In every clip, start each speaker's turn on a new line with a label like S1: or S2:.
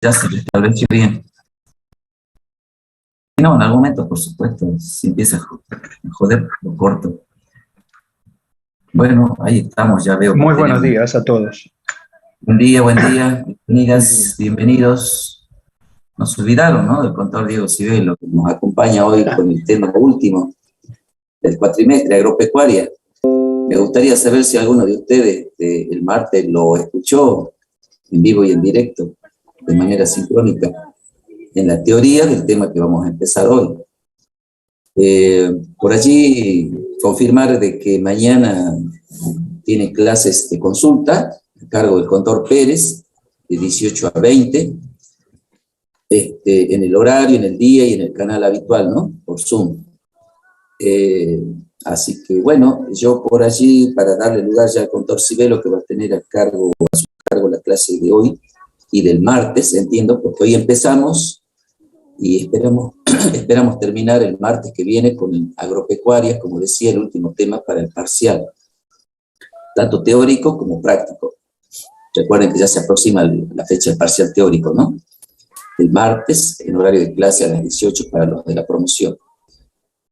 S1: Ya se restableció bien. No, en algún momento, por supuesto, si empieza a joder, lo corto. Bueno, ahí estamos, ya veo.
S2: Muy buenos días a todos.
S1: Buen día, bienvenidas, bienvenidos. Nos olvidaron, ¿no?, del contador Diego Cibelo, que nos acompaña hoy con el tema último del cuatrimestre, agropecuaria. Me gustaría saber si alguno de ustedes el martes lo escuchó en vivo y en directo, de manera sincrónica, en la teoría del tema que vamos a empezar hoy. Por allí, confirmar de que mañana tiene clases de consulta a cargo del contador Pérez, de 18 a 20, en el horario, en el día y en el canal habitual, ¿no?, por Zoom. Así que, bueno, yo por allí, para darle lugar ya al contador Cibelo, que va a tener a su cargo la clase de hoy y del martes, entiendo, porque hoy empezamos y esperamos terminar el martes que viene con agropecuarias, como decía, el último tema para el parcial, tanto teórico como práctico. Recuerden que ya se aproxima la fecha del parcial teórico, ¿no?, el martes, en horario de clase a las 18 para los de la promoción.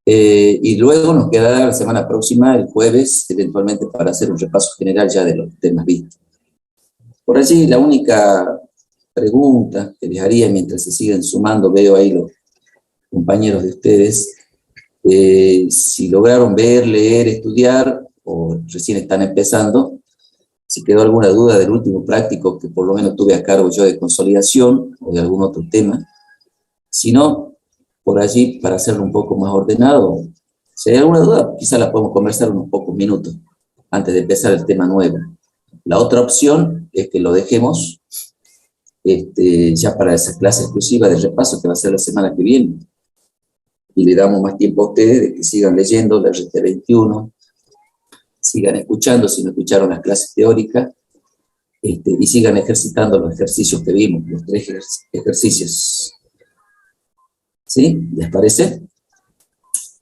S1: Y luego nos quedará la semana próxima, el jueves, eventualmente, para hacer un repaso general ya de los temas vistos. Por allí, la única pregunta que les haría mientras se siguen sumando, veo ahí los compañeros de ustedes, si lograron ver, leer, estudiar, o recién están empezando, si quedó alguna duda del último práctico que por lo menos tuve a cargo yo de consolidación, o de algún otro tema. Si no, por allí, para hacerlo un poco más ordenado, si hay alguna duda, quizá la podemos conversar unos pocos minutos antes de empezar el tema nuevo. La otra opción es que lo dejemos ya para esa clase exclusiva de repaso que va a ser la semana que viene. Y le damos más tiempo a ustedes de que sigan leyendo la RT21, sigan escuchando si no escucharon las clases teóricas, y sigan ejercitando los ejercicios que vimos, los 3 ejercicios. ¿Sí? ¿Les parece?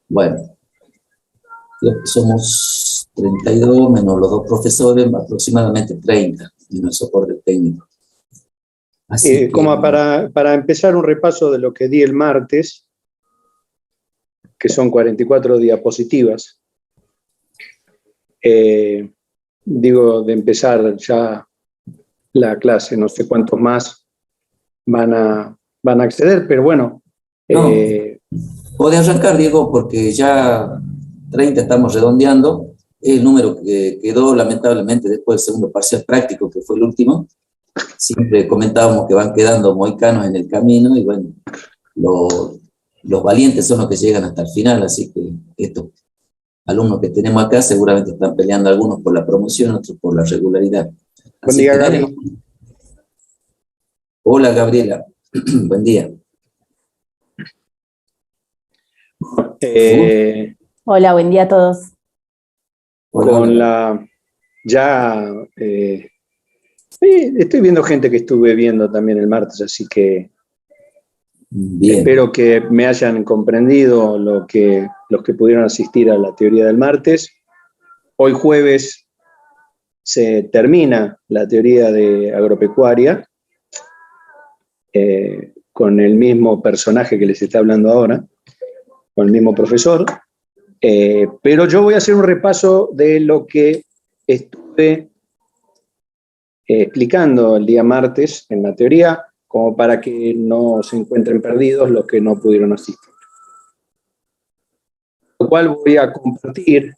S1: Bueno, somos 32 menos los 2 profesores, aproximadamente 30 en el soporte técnico.
S2: Así como para empezar un repaso de lo que di el martes, que son 44 diapositivas, digo, de empezar ya la clase, no sé cuántos más van a acceder, pero bueno.
S1: No, puede arrancar, Diego, porque ya 30 estamos redondeando, el número que quedó lamentablemente después del segundo parcial práctico, que fue el último. Siempre comentábamos que van quedando moicanos en el camino, y bueno, los valientes son los que llegan hasta el final, así que estos alumnos que tenemos acá seguramente están peleando, algunos por la promoción, otros por la regularidad.
S2: Buen día, Gabriela.
S1: Hola, Gabriela. Buen día.
S3: Hola, buen día a todos.
S2: Con la ya estoy viendo gente que estuve viendo también el martes, así que bien. Espero que me hayan comprendido los que pudieron asistir a la teoría del martes. Hoy jueves se termina la teoría de agropecuaria con el mismo personaje que les está hablando ahora, con el mismo profesor, pero yo voy a hacer un repaso de lo que estuve explicando el día martes en la teoría, como para que no se encuentren perdidos los que no pudieron asistir. Lo cual voy a compartir,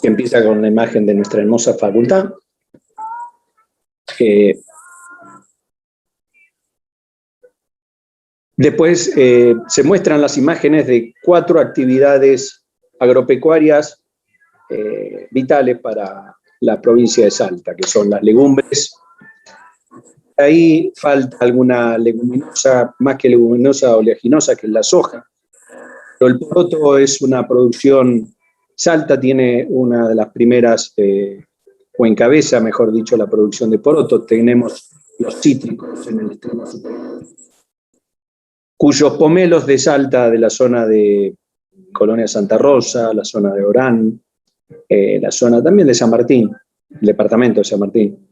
S2: que empieza con la imagen de nuestra hermosa facultad. Después se muestran las imágenes de 4 actividades agropecuarias vitales para la provincia de Salta, que son las legumbres. Ahí falta alguna leguminosa, más que leguminosa, oleaginosa, que es la soja. Pero el poroto es una producción, Salta tiene una de las primeras, o encabeza, mejor dicho, la producción de poroto. Tenemos los cítricos en el extremo superior, cuyos pomelos de Salta, de la zona de Colonia Santa Rosa, la zona de Orán, la zona también de San Martín, el departamento de San Martín,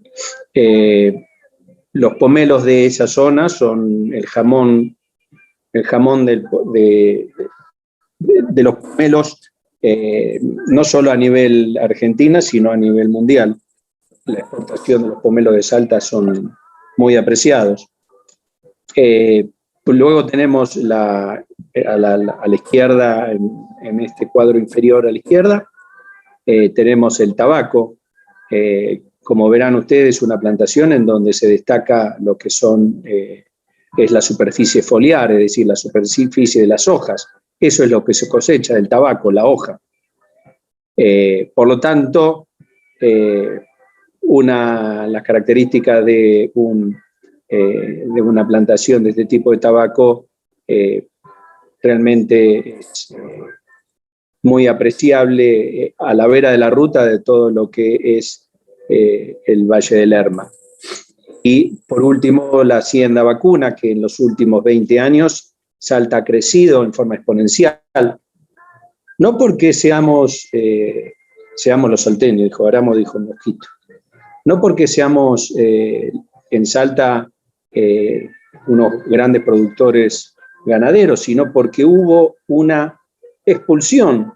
S2: Los pomelos de esa zona son el jamón de los pomelos, no solo a nivel Argentina, sino a nivel mundial. La exportación de los pomelos de Salta son muy apreciados. Luego tenemos a la izquierda, en este cuadro inferior a la izquierda, tenemos el tabaco. Como verán ustedes, una plantación en donde se destaca lo que es la superficie foliar, es decir, la superficie de las hojas. Eso es lo que se cosecha del tabaco, la hoja. Por lo tanto, las características de una plantación de este tipo de tabaco realmente es muy apreciable a la vera de la ruta de todo lo que es el Valle del Lerma. Y por último, la hacienda vacuna, que en los últimos 20 años Salta ha crecido en forma exponencial. No porque seamos los salteños, dijo Aramo, dijo Mosquito. No porque seamos en Salta unos grandes productores ganaderos, sino porque hubo una expulsión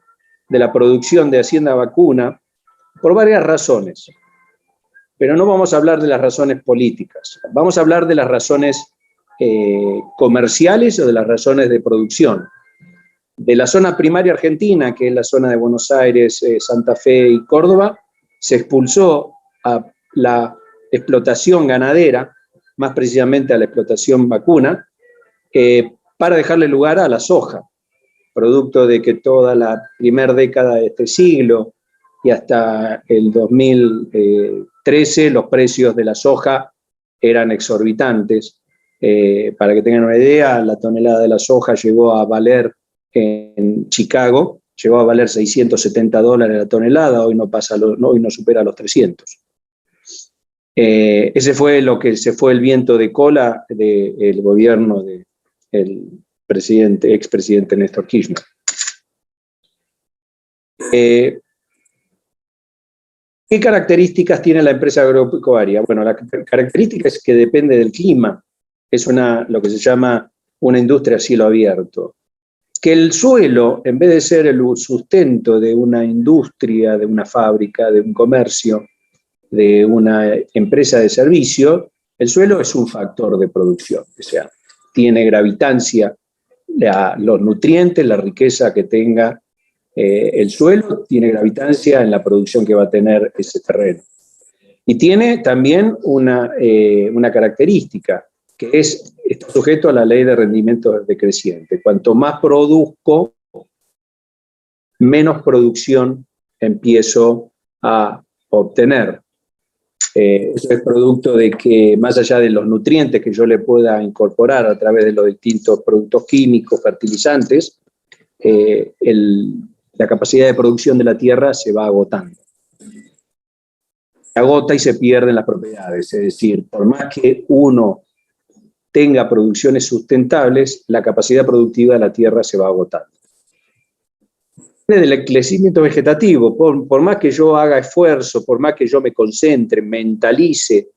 S2: de la producción de hacienda vacuna por varias razones. Pero no vamos a hablar de las razones políticas, vamos a hablar de las razones comerciales o de las razones de producción. De la zona primaria argentina, que es la zona de Buenos Aires, Santa Fe y Córdoba, se expulsó a la explotación ganadera, más precisamente a la explotación vacuna, para dejarle lugar a la soja, producto de que toda la primera década de este siglo y hasta el 2013 los precios de la soja eran exorbitantes. Para que tengan una idea, la tonelada de la soja llegó a valer en Chicago, llegó a valer $670 la tonelada, hoy no supera los 300. Ese fue lo que se fue el viento de cola del gobierno del expresidente Néstor Kirchner. ¿Qué características tiene la empresa agropecuaria? Bueno, la característica es que depende del clima. Es lo que se llama una industria a cielo abierto. Que el suelo, en vez de ser el sustento de una industria, de una fábrica, de un comercio, de una empresa de servicio, el suelo es un factor de producción. O sea, tiene gravitancia, los nutrientes, la riqueza que tenga el suelo, tiene gravitancia en la producción que va a tener ese terreno. Y tiene también una característica, que está sujeto a la ley de rendimiento decreciente. Cuanto más produzco, menos producción empiezo a obtener. Eso es producto de que, más allá de los nutrientes que yo le pueda incorporar a través de los distintos productos químicos, fertilizantes, la capacidad de producción de la tierra se va agotando. Se agota y se pierden las propiedades. Es decir, por más que uno tenga producciones sustentables, la capacidad productiva de la tierra se va agotando. Del crecimiento vegetativo, por más que yo haga esfuerzo, por más que yo me concentre, mentalice,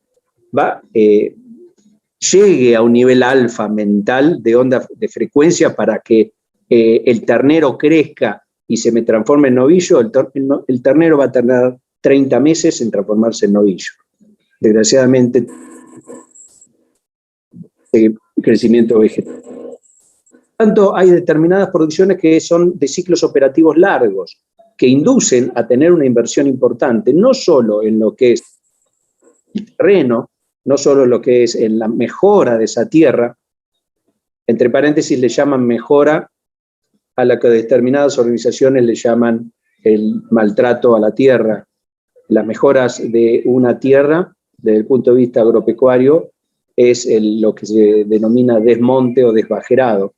S2: llegue a un nivel alfa mental de onda de frecuencia para que el ternero crezca y se me transforme en novillo, el ternero va a tardar 30 meses en transformarse en novillo. Desgraciadamente, crecimiento vegetal. Por tanto, hay determinadas producciones que son de ciclos operativos largos, que inducen a tener una inversión importante, no solo en lo que es el terreno, no solo en lo que es en la mejora de esa tierra, entre paréntesis le llaman mejora a la que determinadas organizaciones le llaman el maltrato a la tierra. Las mejoras de una tierra, desde el punto de vista agropecuario, es lo que se denomina desmonte o desbajerado.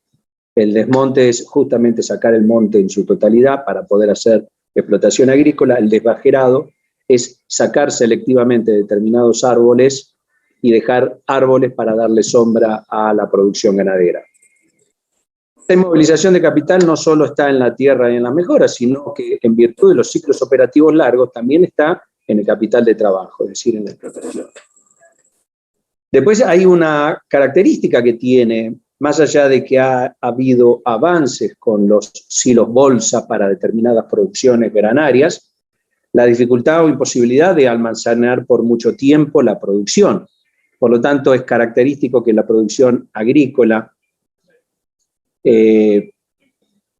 S2: El desmonte es justamente sacar el monte en su totalidad para poder hacer explotación agrícola. El desbajerado es sacar selectivamente determinados árboles y dejar árboles para darle sombra a la producción ganadera. Esta inmovilización de capital no solo está en la tierra y en la mejora, sino que en virtud de los ciclos operativos largos también está en el capital de trabajo, es decir, en la explotación. Después hay una característica que tiene, más allá de que ha habido avances con los silos bolsa para determinadas producciones granarias, la dificultad o imposibilidad de almacenar por mucho tiempo la producción. Por lo tanto, es característico que la producción agrícola,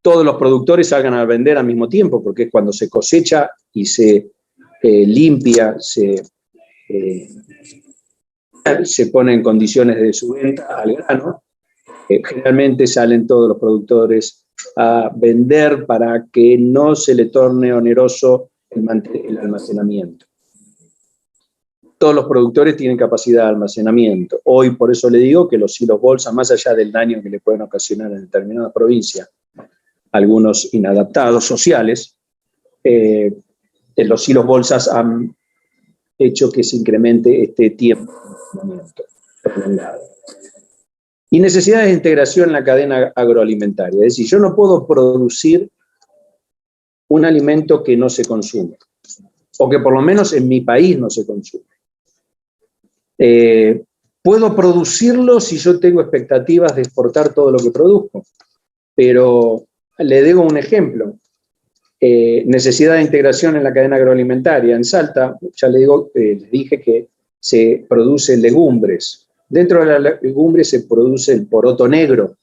S2: todos los productores salgan a vender al mismo tiempo, porque es cuando se cosecha y se limpia, se pone en condiciones de su venta al grano. Generalmente salen todos los productores a vender para que no se le torne oneroso el almacenamiento. Todos los productores tienen capacidad de almacenamiento. Hoy, por eso le digo que los silos bolsa, más allá del daño que le pueden ocasionar en determinadas provincias, algunos inadaptados sociales, los silos bolsas han hecho que se incremente este tiempo de almacenamiento prolongado. Y necesidades de integración en la cadena agroalimentaria. Es decir, yo no puedo producir un alimento que no se consume, o que por lo menos en mi país no se consume. Puedo producirlo si yo tengo expectativas de exportar todo lo que produzco, pero le debo un ejemplo. Necesidad de integración en la cadena agroalimentaria. En Salta, ya le dije que se producen legumbres. Dentro de las legumbres se produce el poroto negro,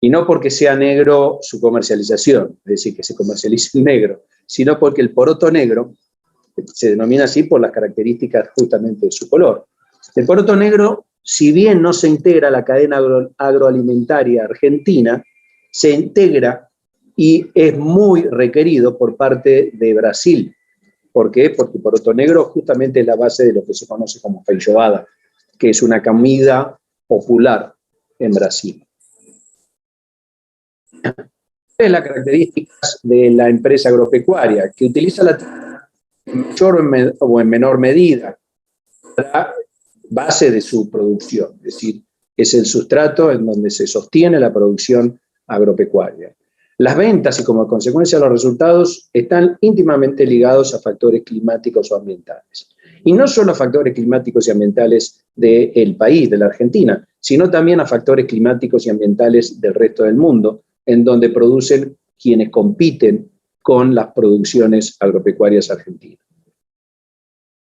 S2: y no porque sea negro su comercialización, es decir, que se comercialice el negro, sino porque el poroto negro se denomina así por las características justamente de su color. El poroto negro, si bien no se integra a la cadena agroalimentaria argentina, se integra y es muy requerido por parte de Brasil. ¿Por qué? Porque el poroto negro justamente es la base de lo que se conoce como feijoada, que es una comida popular en Brasil. Es la característica de la empresa agropecuaria, que utiliza la tierra en mayor o en menor medida para base de su producción, es decir, es el sustrato en donde se sostiene la producción agropecuaria. Las ventas y como consecuencia los resultados están íntimamente ligados a factores climáticos o ambientales. Y no solo a factores climáticos y ambientales del país, de la Argentina, sino también a factores climáticos y ambientales del resto del mundo, en donde producen quienes compiten con las producciones agropecuarias argentinas.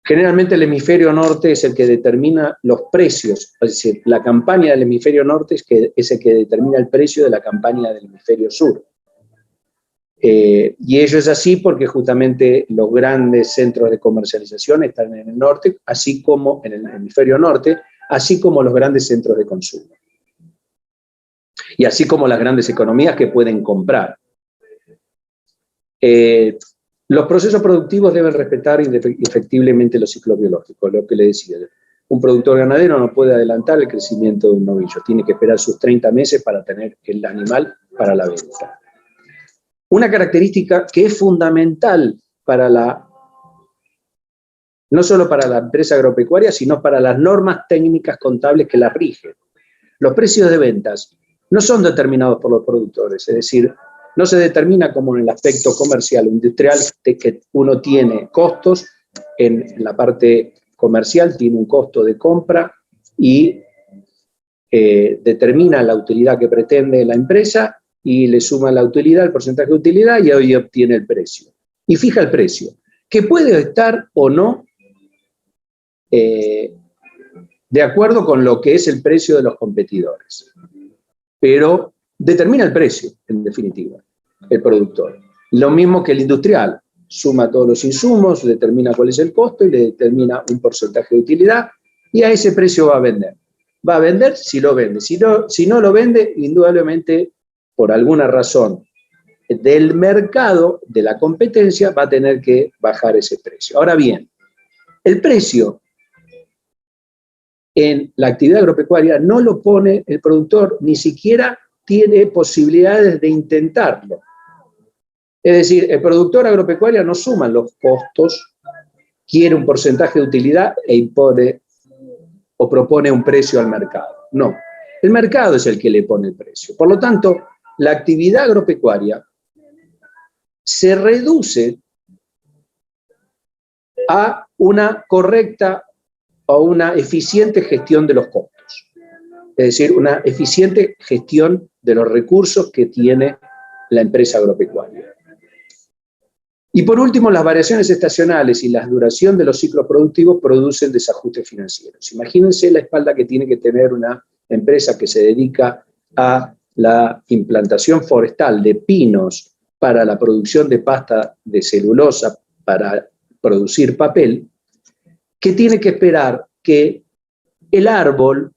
S2: Generalmente el hemisferio norte es el que determina los precios, es decir, la campaña del hemisferio norte es el que determina el precio de la campaña del hemisferio sur. Y ello es así porque justamente los grandes centros de comercialización están en el norte, así como en el hemisferio norte, así como los grandes centros de consumo. Y así como las grandes economías que pueden comprar. Los procesos productivos deben respetar indefectiblemente los ciclos biológicos, lo que le decía. Un productor ganadero no puede adelantar el crecimiento de un novillo, tiene que esperar sus 30 meses para tener el animal para la venta. Una característica que es fundamental para no solo para la empresa agropecuaria, sino para las normas técnicas contables que las rigen. Los precios de ventas no son determinados por los productores, es decir, no se determina como en el aspecto comercial o industrial de que uno tiene costos, en la parte comercial tiene un costo de compra y determina la utilidad que pretende la empresa y le suma la utilidad, el porcentaje de utilidad y hoy obtiene el precio. Y fija el precio, que puede estar o no de acuerdo con lo que es el precio de los competidores. Pero determina el precio, en definitiva, el productor. Lo mismo que el industrial, suma todos los insumos, determina cuál es el costo y le determina un porcentaje de utilidad y a ese precio va a vender. Va a vender si lo vende. Si no lo vende, indudablemente, por alguna razón del mercado, de la competencia, va a tener que bajar ese precio. Ahora bien, el precio en la actividad agropecuaria no lo pone el productor, ni siquiera tiene posibilidades de intentarlo. Es decir, el productor agropecuario no suma los costos, quiere un porcentaje de utilidad e impone o propone un precio al mercado. No, el mercado es el que le pone el precio. Por lo tanto, la actividad agropecuaria se reduce a una correcta o una eficiente gestión de los costos. Es decir, una eficiente gestión de los recursos que tiene la empresa agropecuaria. Y por último, las variaciones estacionales y la duración de los ciclos productivos producen desajustes financieros. Imagínense la espalda que tiene que tener una empresa que se dedica a la implantación forestal de pinos para la producción de pasta de celulosa para producir papel, que tiene que esperar que el árbol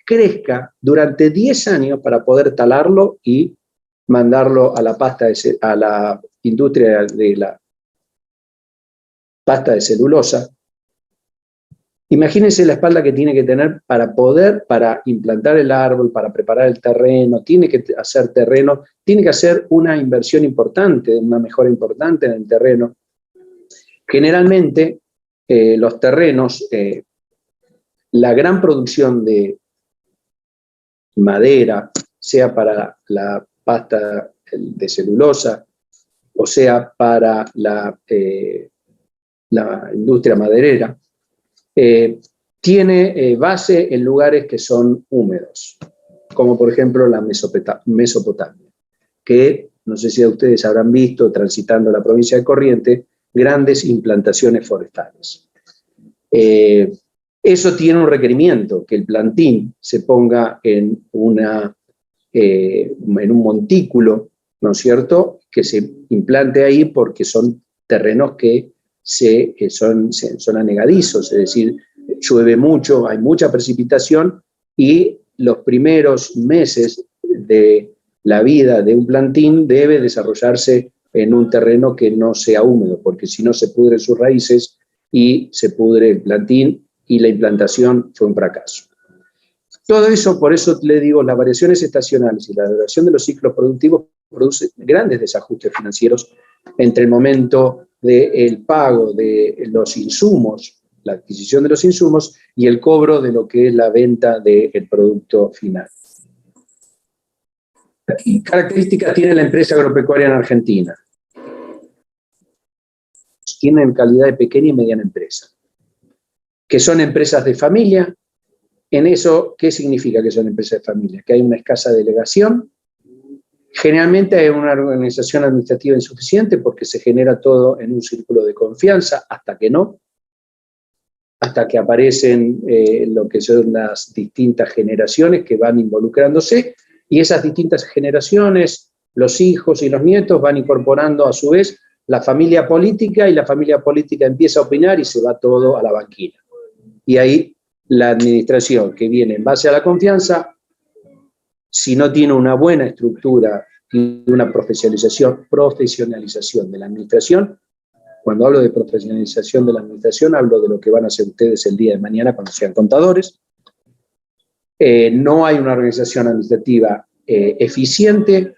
S2: crezca durante 10 años para poder talarlo y mandarlo a a la industria de la pasta de celulosa. Imagínense la espalda que tiene que tener para implantar el árbol, para preparar el terreno, tiene que hacer terreno, tiene que hacer una inversión importante, una mejora importante en el terreno. Generalmente, los terrenos, la gran producción de madera, sea para la pasta de celulosa, o sea para la industria maderera, tiene base en lugares que son húmedos, como por ejemplo la Mesopotamia, que no sé si ustedes habrán visto, transitando la provincia de Corrientes, grandes implantaciones forestales. Eso tiene un requerimiento, que el plantín se ponga en un montículo, ¿no es cierto?, que se implante ahí porque son terrenos que son anegadizos, es decir, llueve mucho, hay mucha precipitación y los primeros meses de la vida de un plantín debe desarrollarse en un terreno que no sea húmedo, porque si no se pudren sus raíces y se pudre el plantín y la implantación fue un fracaso. Todo eso, por eso le digo, las variaciones estacionales y la duración de los ciclos productivos producen grandes desajustes financieros entre el momento del pago de los insumos, la adquisición de los insumos y el cobro de lo que es la venta del producto final. ¿Qué características tiene la empresa agropecuaria en Argentina? Tienen calidad de pequeña y mediana empresa, que son empresas de familia. En eso, ¿qué significa que son empresas de familia? Que hay una escasa delegación. Generalmente hay una organización administrativa insuficiente porque se genera todo en un círculo de confianza, hasta que no, hasta que aparecen lo que son las distintas generaciones que van involucrándose, y esas distintas generaciones, los hijos y los nietos, van incorporando a su vez la familia política, y la familia política empieza a opinar y se va todo a la banquina. Y ahí la administración, que viene en base a la confianza, si no tiene una buena estructura y una profesionalización de la administración, cuando hablo de profesionalización de la administración, hablo de lo que van a hacer ustedes el día de mañana cuando sean contadores. No hay una organización administrativa eficiente,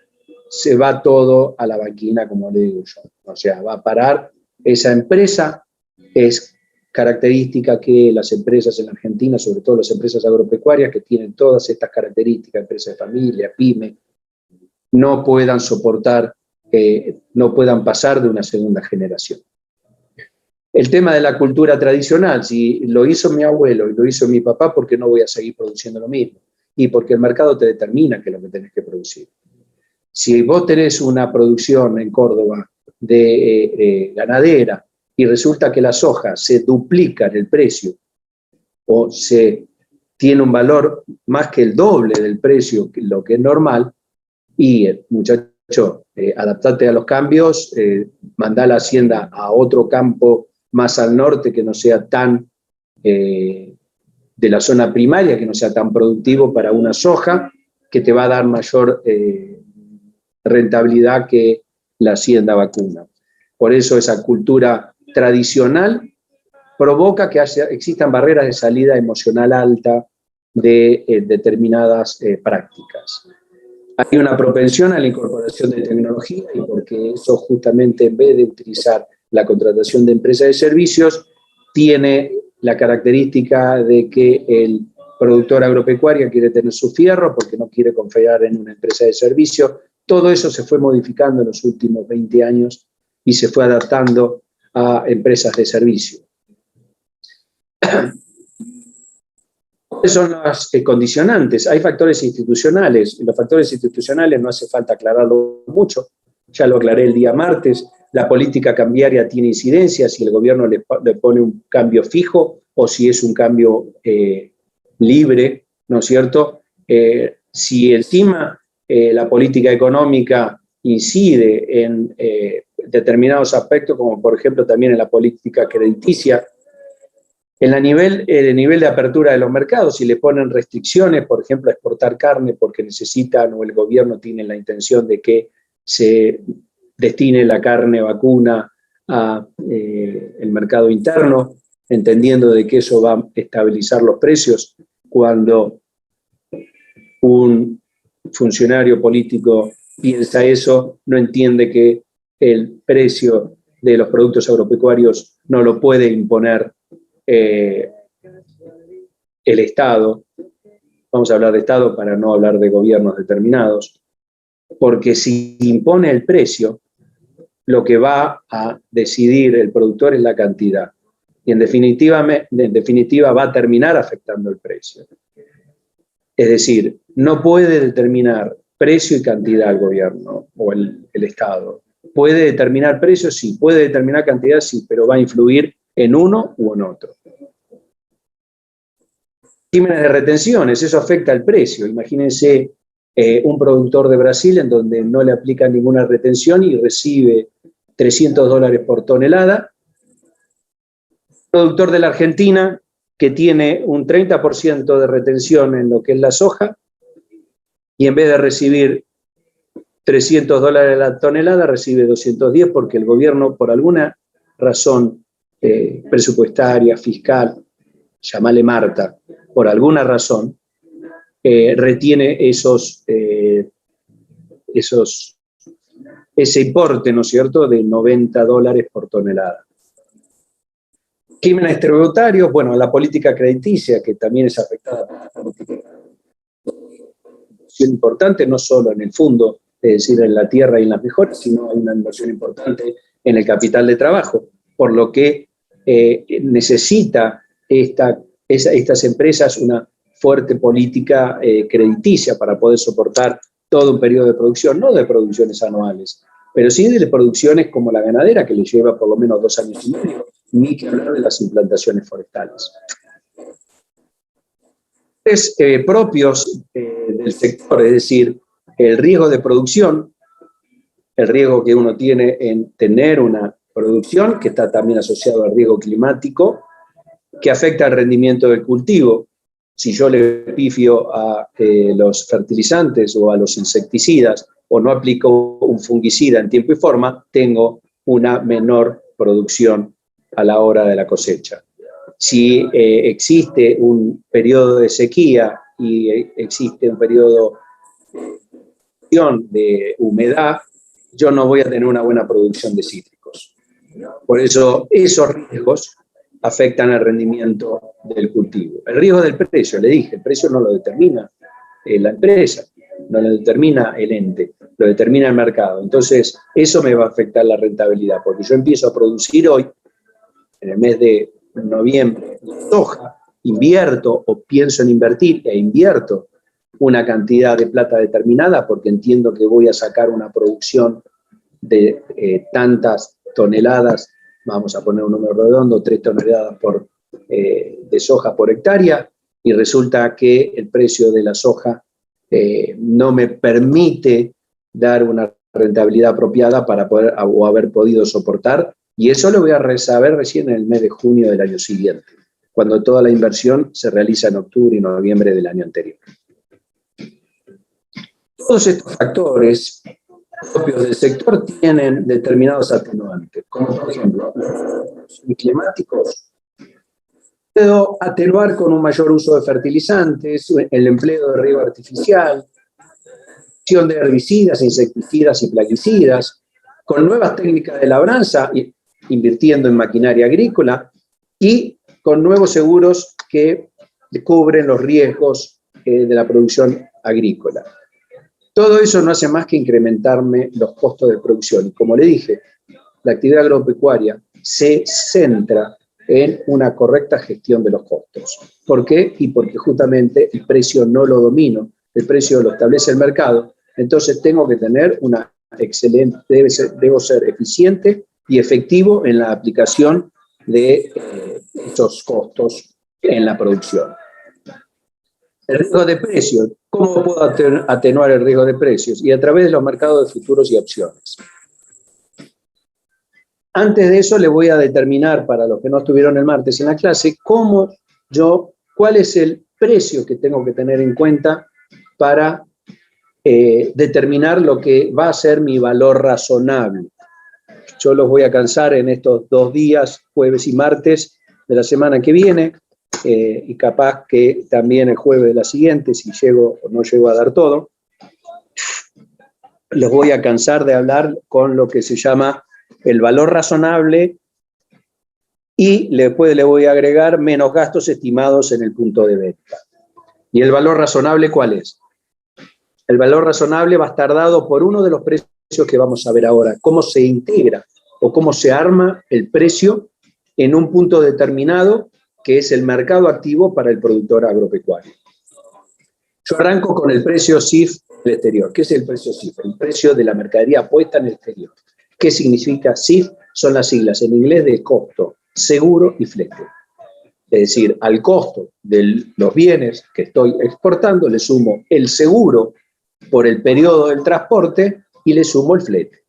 S2: se va todo a la banquina, como le digo yo. O sea, va a parar esa empresa. Es característica que las empresas en Argentina, sobre todo las empresas agropecuarias, que tienen todas estas características, empresas de familia, pyme, no puedan soportar, no puedan pasar de una segunda generación. El tema de la cultura tradicional, si lo hizo mi abuelo y lo hizo mi papá, ¿por qué no voy a seguir produciendo lo mismo? Y porque el mercado te determina qué es lo que tenés que producir. Si vos tenés una producción en Córdoba de ganadera, y resulta que la soja se duplica en el precio o se tiene un valor más que el doble del precio, que lo que es normal, y muchacho, adaptate a los cambios, mandá la hacienda a otro campo más al norte que no sea tan de la zona primaria, que no sea tan productivo para una soja, que te va a dar mayor rentabilidad que la hacienda vacuna. Por eso esa cultura tradicional provoca que existan barreras de salida emocional alta de determinadas prácticas. Hay una propensión a la incorporación de tecnología, y porque eso justamente, en vez de utilizar la contratación de empresas de servicios, tiene la característica de que el productor agropecuario quiere tener su fierro porque no quiere confiar en una empresa de servicio. Todo eso se fue modificando en los últimos 20 años y se fue adaptando a empresas de servicio. ¿Cuáles son los condicionantes? Hay factores institucionales. Los factores institucionales no hace falta aclararlo mucho. Ya lo aclaré el día martes. La política cambiaria tiene incidencia si el gobierno le pone un cambio fijo o si es un cambio libre, ¿no es cierto? Si encima la política económica incide en determinados aspectos, como por ejemplo también en la política crediticia, en el nivel de apertura de los mercados, si le ponen restricciones, por ejemplo, a exportar carne porque necesitan o el gobierno tiene la intención de que se destine la carne vacuna a el mercado interno, entendiendo de que eso va a estabilizar los precios, cuando un funcionario político piensa eso, no entiende que el precio de los productos agropecuarios no lo puede imponer el Estado. Vamos a hablar de Estado para no hablar de gobiernos determinados, porque si impone el precio, lo que va a decidir el productor es la cantidad, y en definitiva va a terminar afectando el precio. Es decir, no puede determinar precio y cantidad el gobierno o el Estado. Puede determinar precio, sí, puede determinar cantidad, sí, pero va a influir en uno u en otro. Regímenes de retenciones, eso afecta al precio. Imagínense un productor de Brasil en donde no le aplican ninguna retención y recibe $300 por tonelada. Productor de la Argentina que tiene un 30% de retención en lo que es la soja y en vez de recibir $300 la tonelada recibe 210 porque el gobierno por alguna razón presupuestaria, fiscal, llamale Marta, por alguna razón, retiene ese importe, ¿no es cierto?, de $90 por tonelada. Regímenes tributarios, bueno, la política crediticia, que también es afectada por la política. Inversión importante, no solo en el fondo, es decir, en la tierra y en las mejoras, sino hay una inversión importante en el capital de trabajo, por lo que necesita estas empresas una fuerte política crediticia para poder soportar todo un periodo de producción, no de producciones anuales, pero sí de producciones como la ganadera, que le lleva por lo menos 2 años y medio, ni que hablar de las implantaciones forestales. Propios del sector, es decir, el riesgo de producción, el riesgo que uno tiene en tener una producción, que está también asociado al riesgo climático, que afecta al rendimiento del cultivo. Si yo le pifio a los fertilizantes o a los insecticidas o no aplico un fungicida en tiempo y forma, tengo una menor producción a la hora de la cosecha. Si existe un periodo de sequía y existe un periodo de humedad, yo no voy a tener una buena producción de cítricos. Por eso esos riesgos afectan al rendimiento del cultivo. El riesgo del precio, le dije, el precio no lo determina la empresa, no lo determina el ente, lo determina el mercado. Entonces, eso me va a afectar la rentabilidad, porque yo empiezo a producir hoy, en el mes de noviembre, soja, invierto o pienso en invertir e invierto una cantidad de plata determinada porque entiendo que voy a sacar una producción de tantas toneladas, vamos a poner un número redondo, 3 toneladas de soja por hectárea, y resulta que el precio de la soja no me permite dar una rentabilidad apropiada para poder o haber podido soportar, y eso lo voy a saber recién en el mes de junio del año siguiente, cuando toda la inversión se realiza en octubre y noviembre del año anterior. Todos estos factores propios del sector tienen determinados atenuantes, como por ejemplo los climáticos. Puedo atenuar con un mayor uso de fertilizantes, el empleo de riego artificial, acción de herbicidas, insecticidas y plaguicidas, con nuevas técnicas de labranza, invirtiendo en maquinaria agrícola y con nuevos seguros que cubren los riesgos de la producción agrícola. Todo eso no hace más que incrementarme los costos de producción. Y como le dije, la actividad agropecuaria se centra en una correcta gestión de los costos. ¿Por qué? Y porque justamente el precio no lo domino, el precio lo establece el mercado, entonces tengo que tener una excelente, debo ser eficiente y efectivo en la aplicación de estos costos en la producción. El riesgo de precios. ¿Cómo puedo atenuar el riesgo de precios? Y a través de los mercados de futuros y opciones. Antes de eso, les voy a determinar, para los que no estuvieron el martes en la clase, cuál es el precio que tengo que tener en cuenta para determinar lo que va a ser mi valor razonable. Yo los voy a cansar en estos 2 días, jueves y martes de la semana que viene, y capaz que también el jueves de la siguiente, si llego o no llego a dar todo, los voy a cansar de hablar con lo que se llama el valor razonable y después le voy a agregar menos gastos estimados en el punto de venta. ¿Y el valor razonable cuál es? El valor razonable va a estar dado por uno de los precios que vamos a ver ahora, cómo se integra o cómo se arma el precio en un punto determinado que es el mercado activo para el productor agropecuario. Yo arranco con el precio CIF del exterior. ¿Qué es el precio CIF? El precio de la mercadería puesta en el exterior. ¿Qué significa CIF? Son las siglas en inglés de costo, seguro y flete. Es decir, al costo de los bienes que estoy exportando le sumo el seguro por el periodo del transporte y le sumo el flete.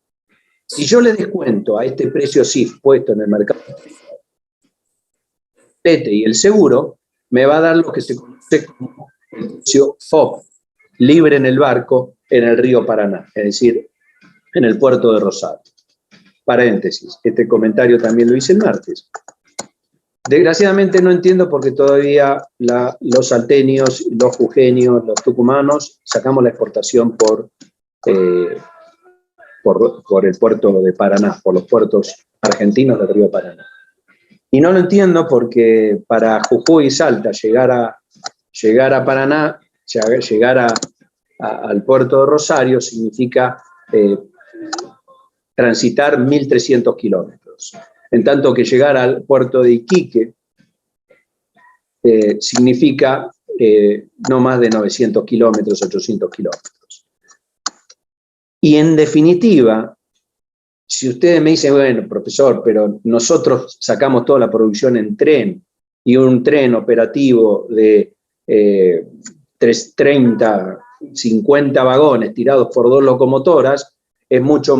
S2: Si yo le descuento a este precio CIF puesto en el mercado el flete y el seguro, me va a dar lo que se conoce como el precio FOB, libre en el barco en el río Paraná, es decir, en el puerto de Rosario. Paréntesis, este comentario también lo hice el martes. Desgraciadamente no entiendo por qué todavía los salteños, los jujeños, los tucumanos sacamos la exportación por el puerto de Paraná, por los puertos argentinos del río Paraná. Y no lo entiendo porque para Jujuy y Salta llegar a Paraná, llegar al puerto de Rosario significa transitar 1.300 kilómetros. En tanto que llegar al puerto de Iquique significa no más de 900 kilómetros, 800 kilómetros. Y en definitiva, si ustedes me dicen, bueno, profesor, pero nosotros sacamos toda la producción en tren, y un tren operativo de 30, 50 vagones tirados por 2 locomotoras, es mucho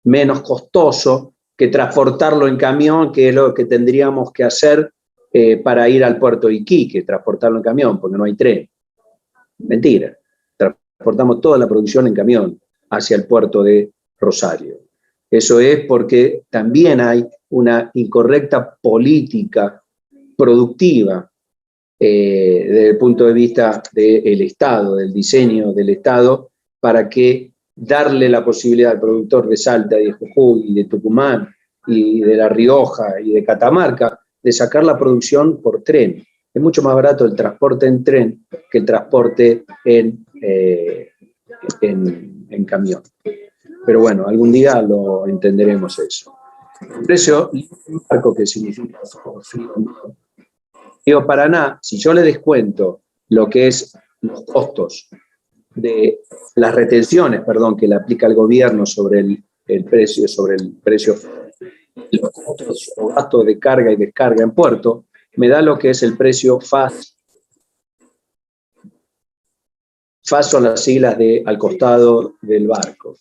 S2: menos costoso que transportarlo en camión, que es lo que tendríamos que hacer para ir al puerto de Iquique, transportarlo en camión, porque no hay tren. Mentira. Transportamos toda la producción en camión hacia el puerto de Rosario. Eso es porque también hay una incorrecta política productiva desde el punto de vista del Estado, del diseño del Estado, para que darle la posibilidad al productor de Salta, y de Jujuy, y de Tucumán, y de La Rioja, y de Catamarca, de sacar la producción por tren. Es mucho más barato el transporte en tren que el transporte en camión. Pero bueno, algún día lo entenderemos eso. El precio barco, que significa Río Paraná, si yo le descuento lo que es los costos de las retenciones, que le aplica el gobierno sobre el precio, los costos o gastos de carga y descarga en puerto, me da lo que es el precio FAS. FAS son las siglas de al costado del barco.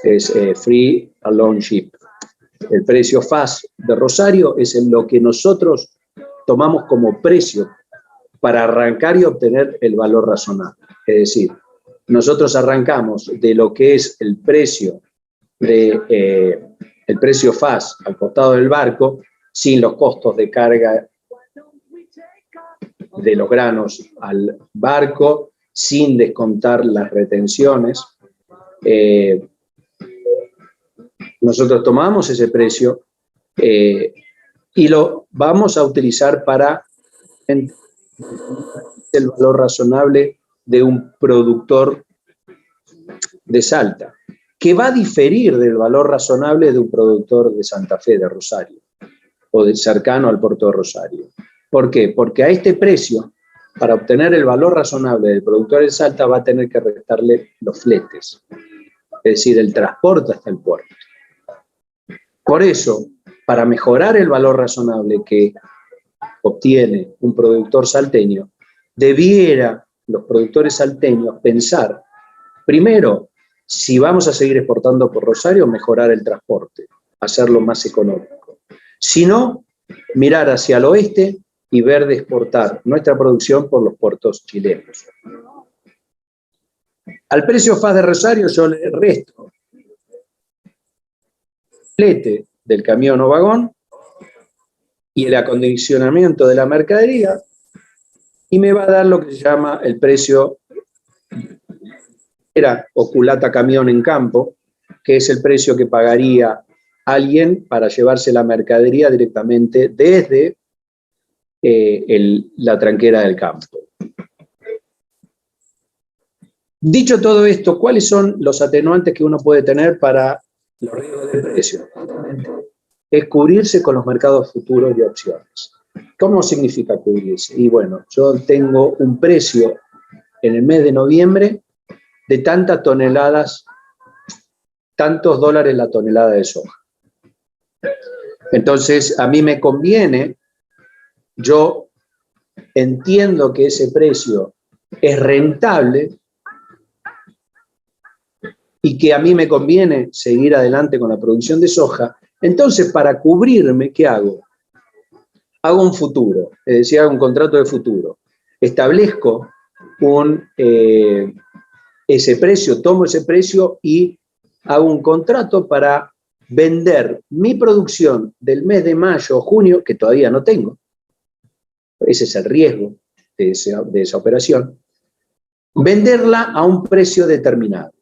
S2: Es Free Along Ship. El precio FAS de Rosario es en lo que nosotros tomamos como precio para arrancar y obtener el valor razonable. Es decir, nosotros arrancamos de lo que es el precio FAS al costado del barco, sin los costos de carga de los granos al barco, sin descontar las retenciones. Nosotros tomamos ese precio y lo vamos a utilizar para el valor razonable de un productor de Salta. que va a diferir del valor razonable de un productor de Santa Fe, de Rosario, o de cercano al puerto de Rosario. ¿Por qué? Porque a este precio, para obtener el valor razonable del productor de Salta, va a tener que restarle los fletes, es decir, el transporte hasta el puerto. Por eso, para mejorar el valor razonable que obtiene un productor salteño, debiera los productores salteños pensar, primero, si vamos a seguir exportando por Rosario, mejorar el transporte, hacerlo más económico. Si no, mirar hacia el oeste y ver de exportar nuestra producción por los puertos chilenos. Al precio FAS de Rosario yo le resto el flete del camión o vagón y el acondicionamiento de la mercadería, y me va a dar lo que se llama el precio o culata camión en campo, que es el precio que pagaría alguien para llevarse la mercadería directamente desde la tranquera del campo. Dicho todo esto, ¿cuáles son los atenuantes que uno puede tener para los riesgos de precio? Es cubrirse con los mercados futuros de opciones. ¿Cómo significa cubrirse? Y bueno, yo tengo un precio en el mes de noviembre de tantas toneladas, tantos dólares la tonelada de soja. Entonces, a mí me conviene, yo entiendo que ese precio es rentable y que a mí me conviene seguir adelante con la producción de soja. Entonces, para cubrirme, ¿qué hago? Hago un futuro, es decir, hago un contrato de futuro. Establezco ese precio, tomo ese precio y hago un contrato para vender mi producción del mes de mayo o junio, que todavía no tengo. Ese es el riesgo de esa operación. Venderla a un precio determinado.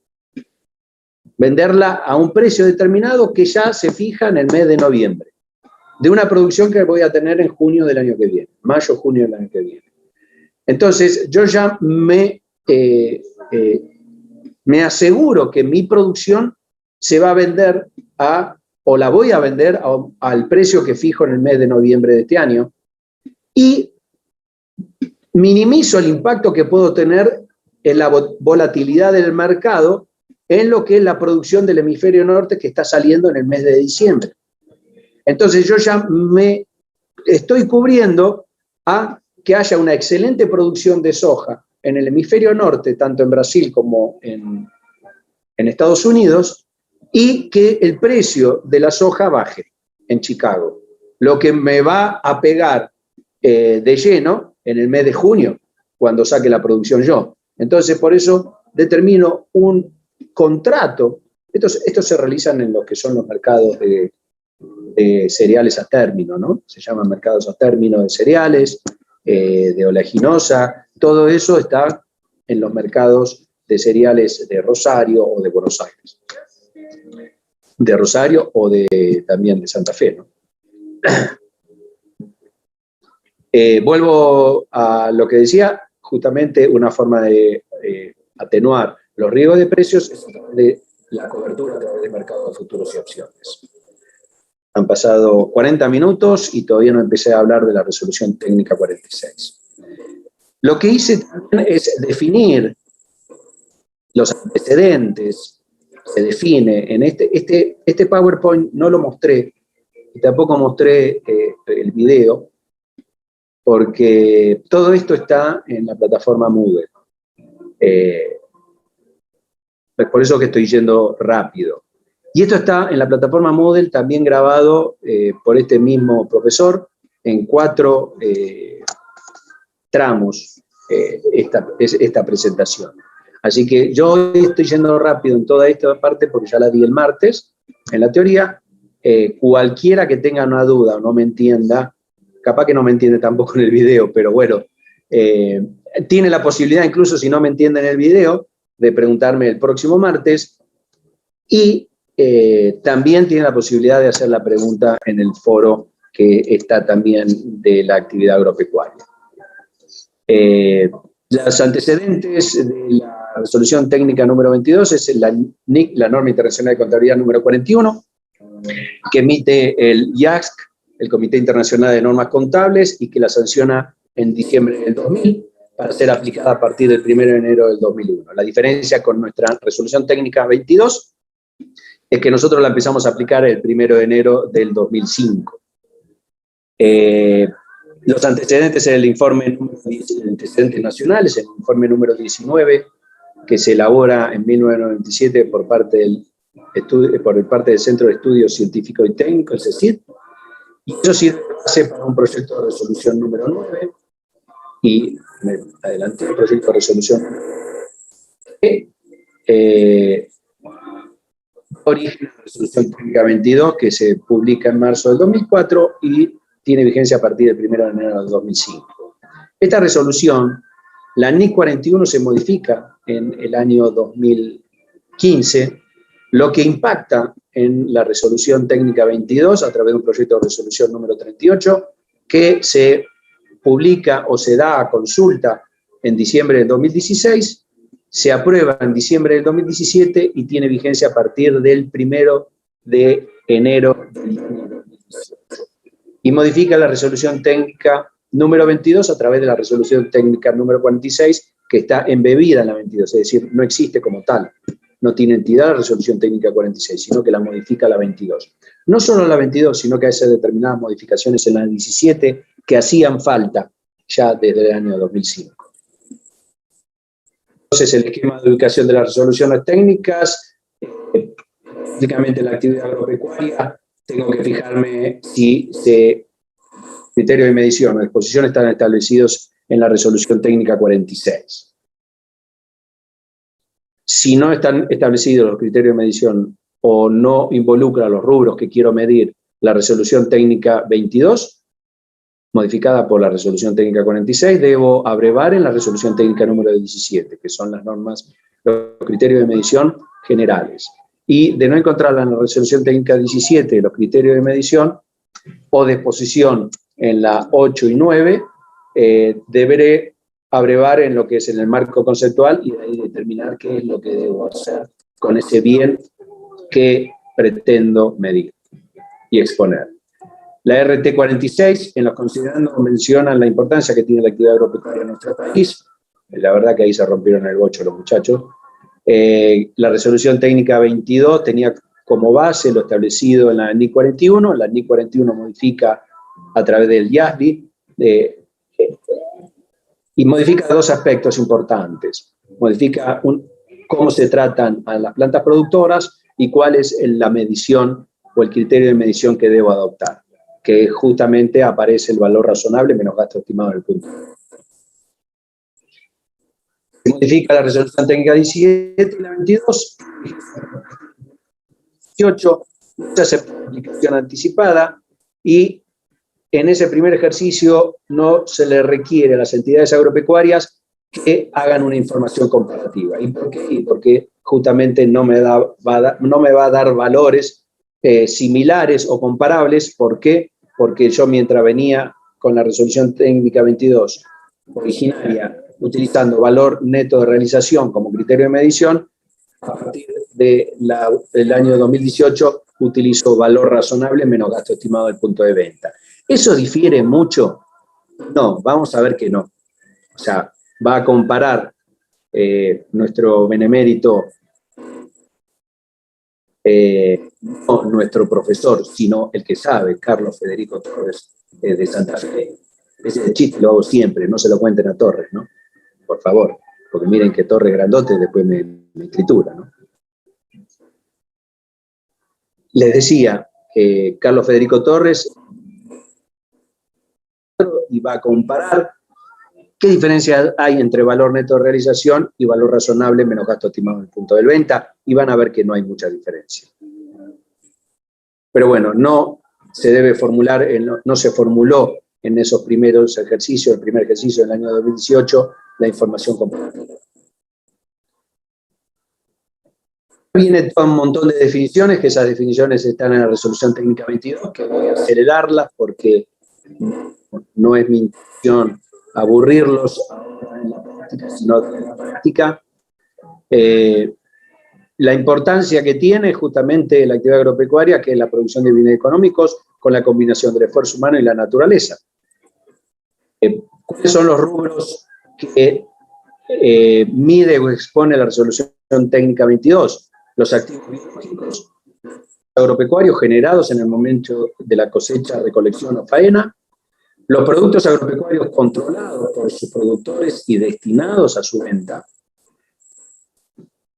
S2: Venderla a un precio determinado que ya se fija en el mes de noviembre, de una producción que voy a tener en junio del año que viene, mayo, junio del año que viene. Entonces, yo ya me aseguro que mi producción se va a vender o la voy a vender al precio que fijo en el mes de noviembre de este año, y minimizo el impacto que puedo tener en la volatilidad del mercado en lo que es la producción del hemisferio norte que está saliendo en el mes de diciembre. Entonces yo ya me estoy cubriendo a que haya una excelente producción de soja en el hemisferio norte, tanto en Brasil como en Estados Unidos, y que el precio de la soja baje en Chicago, lo que me va a pegar de lleno en el mes de junio, cuando saque la producción yo. Entonces, por eso determino un contrato. Estos se realizan en lo que son los mercados de cereales a término, ¿no? Se llaman mercados a término de cereales, de oleaginosa. Todo eso está en los mercados de cereales de Rosario o de Buenos Aires. De Rosario o también de Santa Fe, ¿no? Vuelvo a lo que decía, justamente una forma de atenuar los riesgos de precios es de la cobertura a través de mercados de futuros y opciones. Han pasado 40 minutos y todavía no empecé a hablar de la resolución técnica 46. Lo que hice también es definir los antecedentes. Se define en este PowerPoint, no lo mostré, y tampoco mostré el video, porque todo esto está en la plataforma Moodle. Es por eso que estoy yendo rápido. Y esto está en la plataforma Moodle, también grabado por este mismo profesor, en 4 tramos, esta presentación. Así que yo estoy yendo rápido en toda esta parte porque ya la di el martes, en la teoría. Cualquiera que tenga una duda o no me entienda, capaz que no me entiende tampoco en el video, pero bueno, tiene la posibilidad, incluso si no me entiende en el video, de preguntarme el próximo martes, y también tiene la posibilidad de hacer la pregunta en el foro que está también de la actividad agropecuaria. Los antecedentes de la resolución técnica número 22 es la NIC, la norma internacional de contabilidad número 41, que emite el IASC, el Comité Internacional de Normas Contables, y que la sanciona en diciembre del 2000 para ser aplicada a partir del 1 de enero del 2001. La diferencia con nuestra resolución técnica 22 es que nosotros la empezamos a aplicar el 1 de enero del 2005. Los antecedentes en el informe número 10, antecedentes nacionales, el informe número 19, que se elabora en 1997 por parte del Centro de Estudios Científicos y Técnicos, el CECIT, y eso sirve de base para un proyecto de resolución número 9, y me adelanté el proyecto de resolución origen de la resolución técnica 22, que se publica en marzo del 2004 y tiene vigencia a partir del 1 de enero del 2005. Esta resolución, la NIC 41, se modifica en el año 2015, lo que impacta en la resolución técnica 22 a través de un proyecto de resolución número 38, que se publica o se da a consulta en diciembre del 2016, se aprueba en diciembre del 2017 y tiene vigencia a partir del 1 de enero del 2018. Y modifica la resolución técnica número 22 a través de la resolución técnica número 46, que está embebida en la 22, es decir, no existe como tal. No tiene entidad la resolución técnica 46, sino que la modifica la 22. No solo la 22, sino que hace determinadas modificaciones en la 17 que hacían falta ya desde el año 2005. Entonces, el esquema de ubicación de las resoluciones técnicas, básicamente la actividad agropecuaria, tengo que fijarme si criterios de medición o exposición están establecidos en la resolución técnica 46. Si no están establecidos los criterios de medición o no involucra los rubros que quiero medir la resolución técnica 22, modificada por la resolución técnica 46, debo abrevar en la resolución técnica número 17, que son las normas, los criterios de medición generales. Y de no encontrarla en la resolución técnica 17, los criterios de medición, o de exposición en la 8 y 9, deberé abrevar en lo que es en el marco conceptual y de ahí determinar qué es lo que debo hacer con ese bien que pretendo medir y exponer. La RT 46, en los considerandos, mencionan la importancia que tiene la actividad agropecuaria en nuestro país. La verdad que ahí se rompieron el bocho los muchachos. La resolución técnica 22 tenía como base lo establecido en la NIC 41. La NIC 41 modifica a través del IASBI y modifica dos aspectos importantes. Modifica cómo se tratan a las plantas productoras y cuál es la medición o el criterio de medición que debo adoptar, que justamente aparece el valor razonable menos gasto estimado en el punto. Se modifica la resolución técnica 17 y la 22. 18 se hace aplicación anticipada y en ese primer ejercicio no se le requiere a las entidades agropecuarias que hagan una información comparativa. ¿Y por qué? Porque justamente no me va a dar valores similares o comparables. ¿Por qué? Porque yo, mientras venía con la resolución técnica 22 originaria, utilizando valor neto de realización como criterio de medición, a partir del año 2018 utilizo valor razonable menos gasto estimado del punto de venta. ¿Eso difiere mucho? No, vamos a ver que no. O sea, va a comparar nuestro benemérito, no nuestro profesor, sino el que sabe, Carlos Federico Torres, de Santa Fe. Ese chiste lo hago siempre, no se lo cuenten a Torres, ¿no? Por favor, porque miren que Torres grandote después me escritura, ¿no? Les decía, Carlos Federico Torres y va a comparar qué diferencia hay entre valor neto de realización y valor razonable menos gasto estimado en el punto de venta, y van a ver que no hay mucha diferencia. Pero bueno, no se debe formular, no se formuló en esos primeros ejercicios, el primer ejercicio del año 2018, la información comparativa. Viene todo un montón de definiciones, que esas definiciones están en la resolución técnica 22, que voy a acelerarlas porque no es mi intención aburrirlos en la práctica, sino en la práctica. la importancia que tiene justamente la actividad agropecuaria, que es la producción de bienes económicos con la combinación del esfuerzo humano y la naturaleza. ¿Cuáles son los rubros que mide o expone la resolución técnica 22? Los activos biológicos agropecuarios generados en el momento de la cosecha, recolección o faena, los productos agropecuarios controlados por sus productores y destinados a su venta,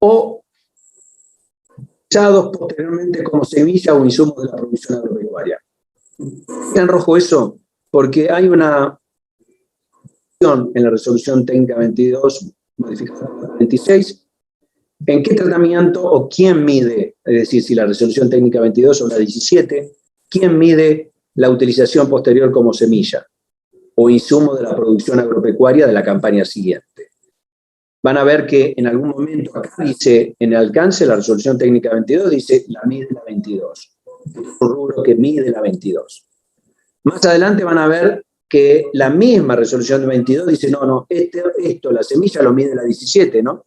S2: o usados posteriormente como semilla o insumos de la producción agropecuaria. Está en rojo eso porque hay una en la resolución técnica 22, modificada por la 26, ¿en qué tratamiento o quién mide, es decir, si la resolución técnica 22 o la 17, quién mide la utilización posterior como semilla o insumo de la producción agropecuaria de la campaña siguiente? Van a ver que en algún momento acá dice, en el alcance, la resolución técnica 22 dice, la mide la 22. Es un rubro que mide la 22. Más adelante van a ver que la misma resolución de 22 dice, no, esto, la semilla lo mide la 17, ¿no?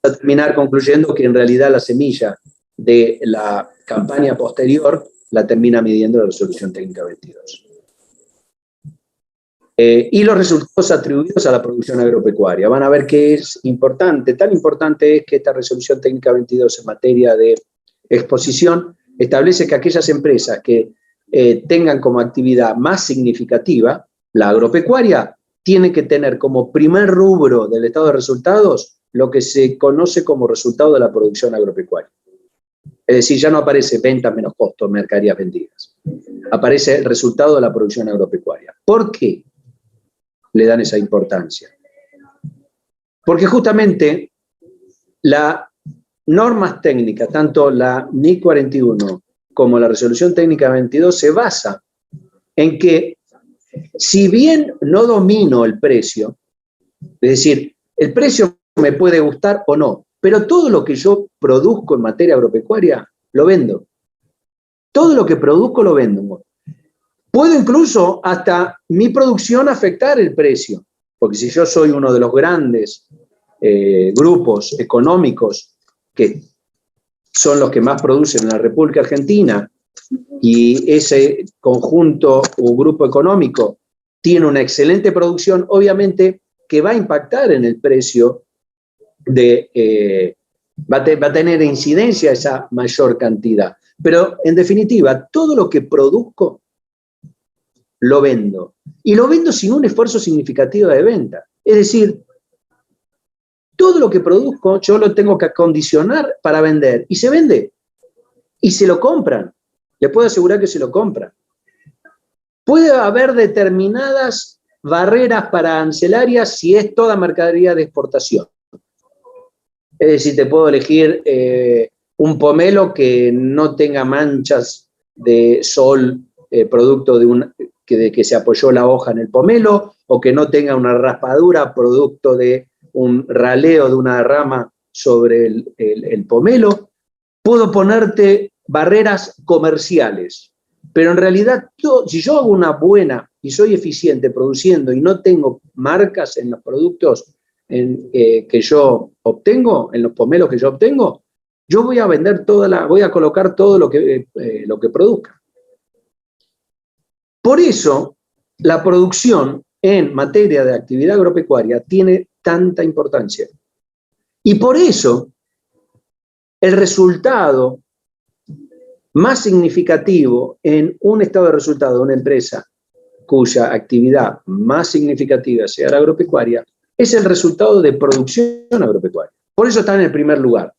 S2: A terminar concluyendo que en realidad la semilla de la campaña posterior la termina midiendo la resolución técnica 22. Y los resultados atribuidos a la producción agropecuaria. Van a ver que es importante, tan importante es que esta resolución técnica 22 en materia de exposición establece que aquellas empresas que tengan como actividad más significativa la agropecuaria, tienen que tener como primer rubro del estado de resultados lo que se conoce como resultado de la producción agropecuaria. Es decir, ya no aparece venta menos costo, mercaderías vendidas. Aparece el resultado de la producción agropecuaria. ¿Por qué le dan esa importancia? Porque justamente las normas técnicas, tanto la NIC 41 como la resolución técnica 22, se basa en que si bien no domino el precio, es decir, el precio me puede gustar o no, pero todo lo que yo produzco en materia agropecuaria, lo vendo. Todo lo que produzco lo vendo. Puedo incluso hasta mi producción afectar el precio, porque si yo soy uno de los grandes grupos económicos que son los que más producen en la República Argentina, y ese conjunto o grupo económico tiene una excelente producción, obviamente que va a impactar en el precio, va a tener incidencia esa mayor cantidad. Pero en definitiva, todo lo que produzco, lo vendo. Y lo vendo sin un esfuerzo significativo de venta. Es decir, todo lo que produzco yo lo tengo que acondicionar para vender. Y se vende. Y se lo compran. Les puedo asegurar que se lo compran. Puede haber determinadas barreras arancelarias si es toda mercadería de exportación. Es decir, te puedo elegir un pomelo que no tenga manchas de sol, producto de que se apoyó la hoja en el pomelo, o que no tenga una raspadura, producto de un raleo de una rama sobre el pomelo. Puedo ponerte barreras comerciales, pero en realidad si yo hago una buena y soy eficiente produciendo y no tengo marcas en los productos que yo obtengo, en los pomelos que yo obtengo, yo voy a vender voy a colocar todo lo que produzca. Por eso, la producción en materia de actividad agropecuaria tiene tanta importancia. Y por eso, el resultado más significativo en un estado de resultado de una empresa cuya actividad más significativa sea la agropecuaria, es el resultado de producción agropecuaria. Por eso está en el primer lugar.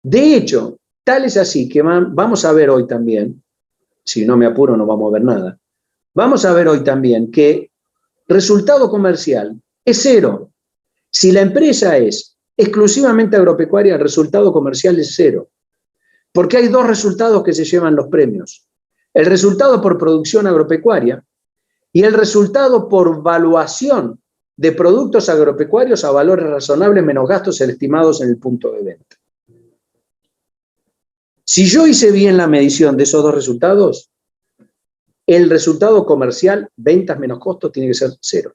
S2: De hecho, tal es así que vamos a ver hoy también, si no me apuro no vamos a ver nada, vamos a ver hoy también que resultado comercial es cero. Si la empresa es exclusivamente agropecuaria, el resultado comercial es cero. Porque hay dos resultados que se llevan los premios. El resultado por producción agropecuaria y el resultado por valuación de productos agropecuarios a valores razonables menos gastos estimados en el punto de venta. Si yo hice bien la medición de esos dos resultados, el resultado comercial, ventas menos costos, tiene que ser 0.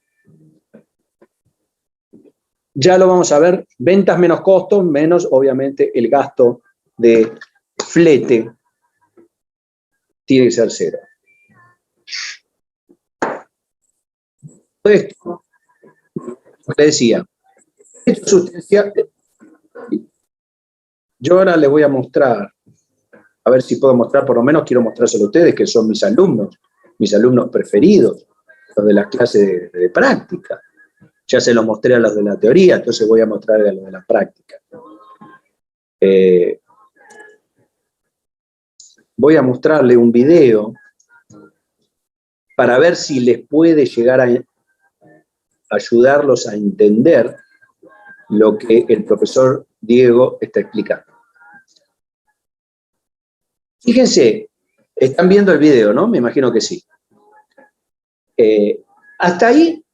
S2: Ya lo vamos a ver, ventas menos costos, menos obviamente el gasto de flete, tiene que ser 0. Esto, le decía, esto es sustancial. Yo ahora les voy a mostrar, a ver si puedo mostrar, por lo menos quiero mostrárselo a ustedes, que son mis alumnos preferidos, los de las clases de práctica. Ya se los mostré a los de la teoría, entonces voy a mostrarles a los de la práctica. Voy a mostrarle un video para ver si les puede llegar a ayudarlos a entender lo que el profesor Diego está explicando. Fíjense, están viendo el video, ¿no? Me imagino que sí. Hasta ahí,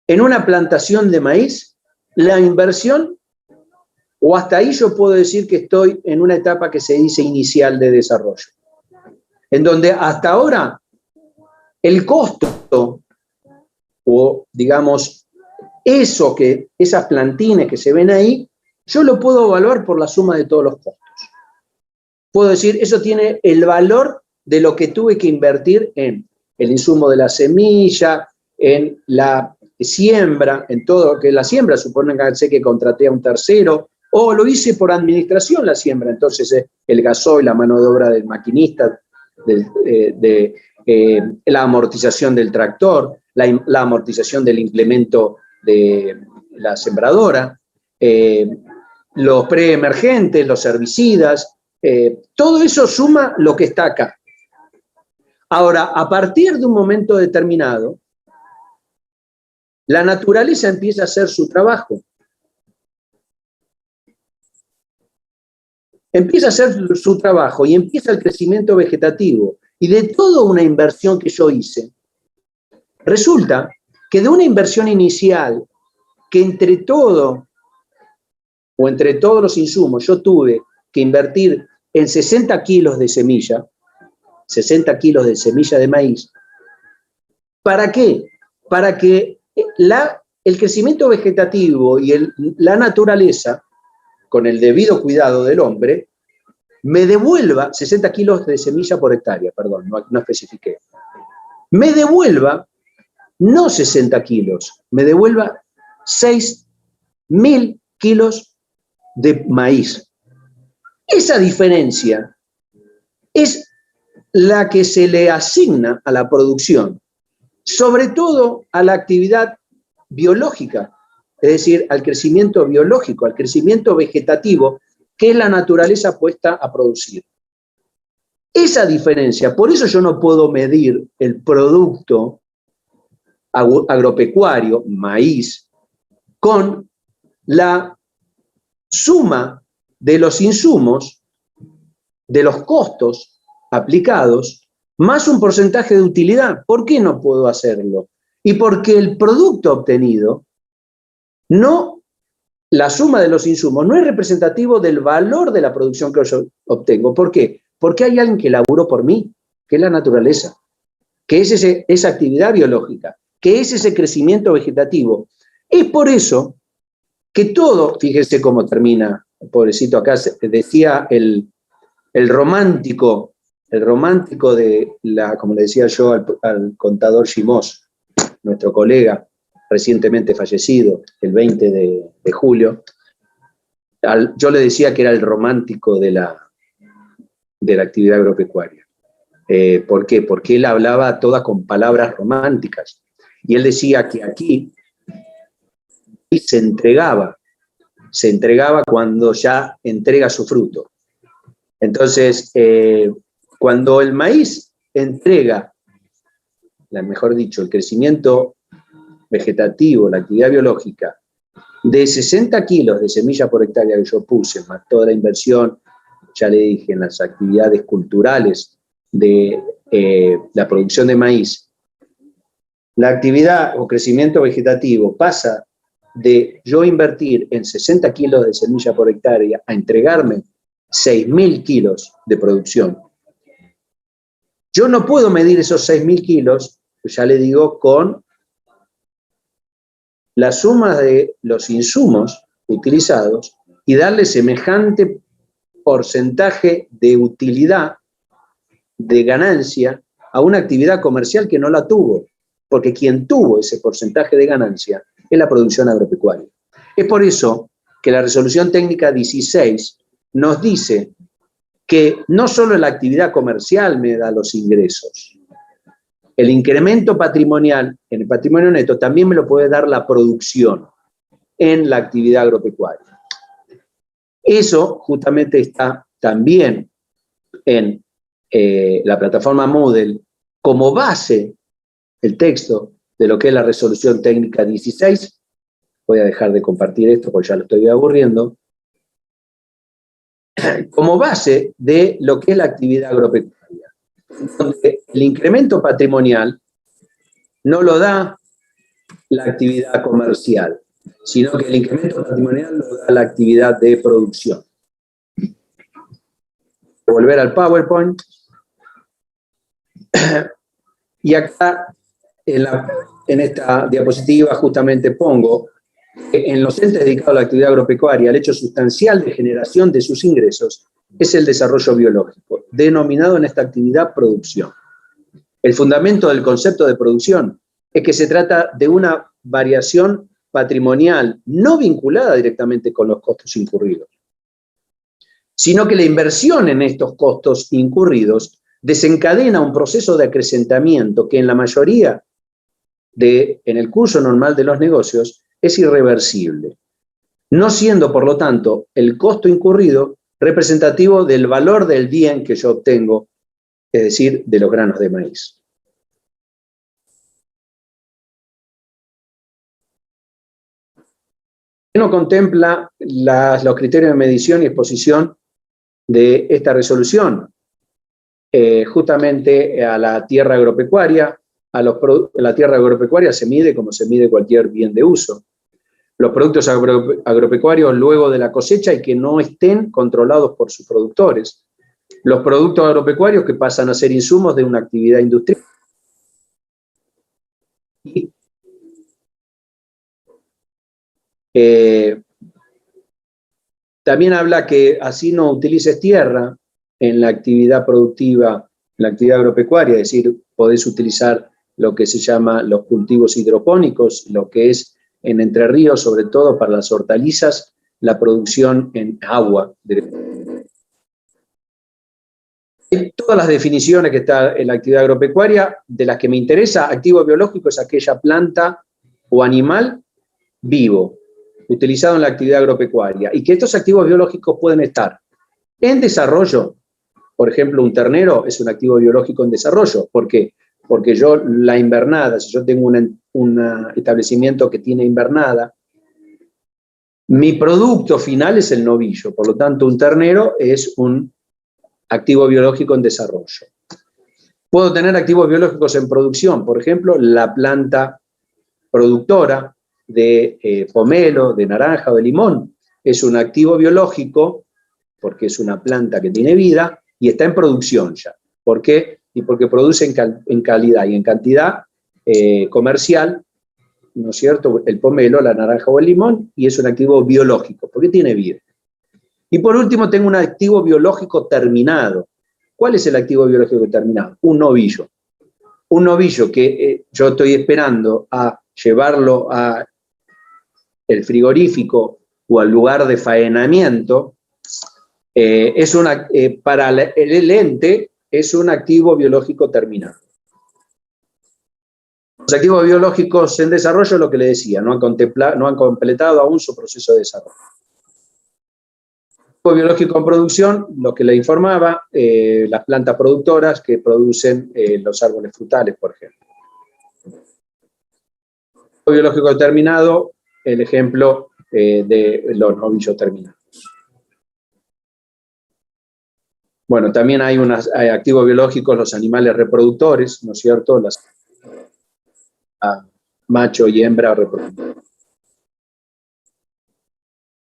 S2: en una plantación de maíz, la inversión, o hasta ahí yo puedo decir que estoy en una etapa que se dice inicial de desarrollo, en donde hasta ahora el costo, o digamos, esas plantines que se ven ahí, yo lo puedo evaluar por la suma de todos los costos. Puedo decir, eso tiene el valor de lo que tuve que invertir en el insumo de la semilla, en la siembra, en todo, que la siembra, supónganse que contraté a un tercero, o lo hice por administración la siembra, entonces el gasoil, la mano de obra del maquinista, la amortización del tractor, la amortización del implemento de la sembradora, los preemergentes, los herbicidas, todo eso suma lo que está acá. Ahora, a partir de un momento determinado, la naturaleza empieza a hacer su trabajo. Empieza a hacer su trabajo y empieza el crecimiento vegetativo. Y de toda una inversión que yo hice, resulta que de una inversión inicial, que entre todos los insumos, yo tuve que invertir en 60 kilos de semilla, 60 kilos de semilla de maíz. ¿Para qué? Para que el crecimiento vegetativo y la naturaleza, con el debido cuidado del hombre, me devuelva 60 kilos de semilla por hectárea, perdón, no especifiqué. Me devuelva no 60 kilos, me devuelva 6.000 kilos de maíz. Esa diferencia es la que se le asigna a la producción, sobre todo a la actividad biológica, es decir, al crecimiento biológico, al crecimiento vegetativo, que es la naturaleza puesta a producir. Esa diferencia, por eso yo no puedo medir el producto agropecuario, maíz, con la suma de los insumos, de los costos aplicados, más un porcentaje de utilidad. ¿Por qué no puedo hacerlo? Y porque el producto obtenido, la suma de los insumos, no es representativo del valor de la producción que yo obtengo. ¿Por qué? Porque hay alguien que laburó por mí, que es la naturaleza, que es esa actividad biológica, que es ese crecimiento vegetativo. Es por eso que todo, fíjese cómo termina, pobrecito, acá decía el romántico de como le decía yo al contador Shimos, nuestro colega recientemente fallecido, el 20 de julio, yo le decía que era el romántico de la actividad agropecuaria. ¿Por qué? Porque él hablaba todas con palabras románticas. Y él decía que aquí se entregaba cuando ya entrega su fruto. Entonces, cuando el maíz entrega, mejor dicho, el crecimiento vegetativo, la actividad biológica, de 60 kilos de semilla por hectárea que yo puse, más toda la inversión, ya le dije, en las actividades culturales de la producción de maíz, la actividad o crecimiento vegetativo pasa de yo invertir en 60 kilos de semilla por hectárea a entregarme 6.000 kilos de producción. Yo no puedo medir esos 6.000 kilos, ya le digo, con la suma de los insumos utilizados y darle semejante porcentaje de utilidad, de ganancia, a una actividad comercial que no la tuvo, porque quien tuvo ese porcentaje de ganancia es la producción agropecuaria. Es por eso que la resolución técnica 16 nos dice que no solo la actividad comercial me da los ingresos, el incremento patrimonial en el patrimonio neto también me lo puede dar la producción en la actividad agropecuaria. Eso justamente está también en la plataforma Moodle como base, el texto de lo que es la resolución técnica 16. Voy a dejar de compartir esto porque ya lo estoy aburriendo. Como base de lo que es la actividad agropecuaria, donde el incremento patrimonial no lo da la actividad comercial, sino que el incremento patrimonial lo da la actividad de producción. Volver al PowerPoint. Y acá, en esta diapositiva, justamente pongo que en los entes dedicados a la actividad agropecuaria, el hecho sustancial de generación de sus ingresos es el desarrollo biológico, denominado en esta actividad producción. El fundamento del concepto de producción es que se trata de una variación patrimonial no vinculada directamente con los costos incurridos, sino que la inversión en estos costos incurridos desencadena un proceso de acrecentamiento que en la mayoría en el curso normal de los negocios es irreversible, no siendo, por lo tanto, el costo incurrido representativo del valor del bien que yo obtengo, es decir, de los granos de maíz. No contempla los criterios de medición y exposición de esta resolución. Justamente a la tierra agropecuaria, la tierra agropecuaria se mide como se mide cualquier bien de uso. Los productos agropecuarios luego de la cosecha y que no estén controlados por sus productores. Los productos agropecuarios que pasan a ser insumos de una actividad industrial. También habla que así no utilices tierra en la actividad productiva, en la actividad agropecuaria, es decir, podés utilizar lo que se llama los cultivos hidropónicos, lo que es en Entre Ríos, sobre todo para las hortalizas, la producción en agua. Todas las definiciones que está en la actividad agropecuaria, de las que me interesa, activo biológico es aquella planta o animal vivo, utilizado en la actividad agropecuaria, y que estos activos biológicos pueden estar en desarrollo. Por ejemplo, un ternero es un activo biológico en desarrollo. ¿Por qué? Porque yo la invernada, si yo tengo un establecimiento que tiene invernada, mi producto final es el novillo. Por lo tanto, un ternero es un activo biológico en desarrollo. Puedo tener activos biológicos en producción. Por ejemplo, la planta productora de pomelo, de naranja o de limón es un activo biológico porque es una planta que tiene vida y está en producción ya. ¿Por qué? Y porque produce en calidad y en cantidad comercial, ¿no es cierto?, el pomelo, la naranja o el limón, y es un activo biológico, porque tiene vida. Y por último tengo un activo biológico terminado. ¿Cuál es el activo biológico terminado? Un novillo. Un novillo que yo estoy esperando a llevarlo al frigorífico o al lugar de faenamiento, para el ente es un activo biológico terminado. Los activos biológicos en desarrollo, lo que le decía, no han completado aún su proceso de desarrollo. Activo biológico en producción, lo que le informaba, las plantas productoras que producen los árboles frutales, por ejemplo. Activo biológico terminado, el ejemplo de los novillos terminados. Bueno, también hay activos biológicos, los animales reproductores, ¿no es cierto? Macho y hembra reproductora.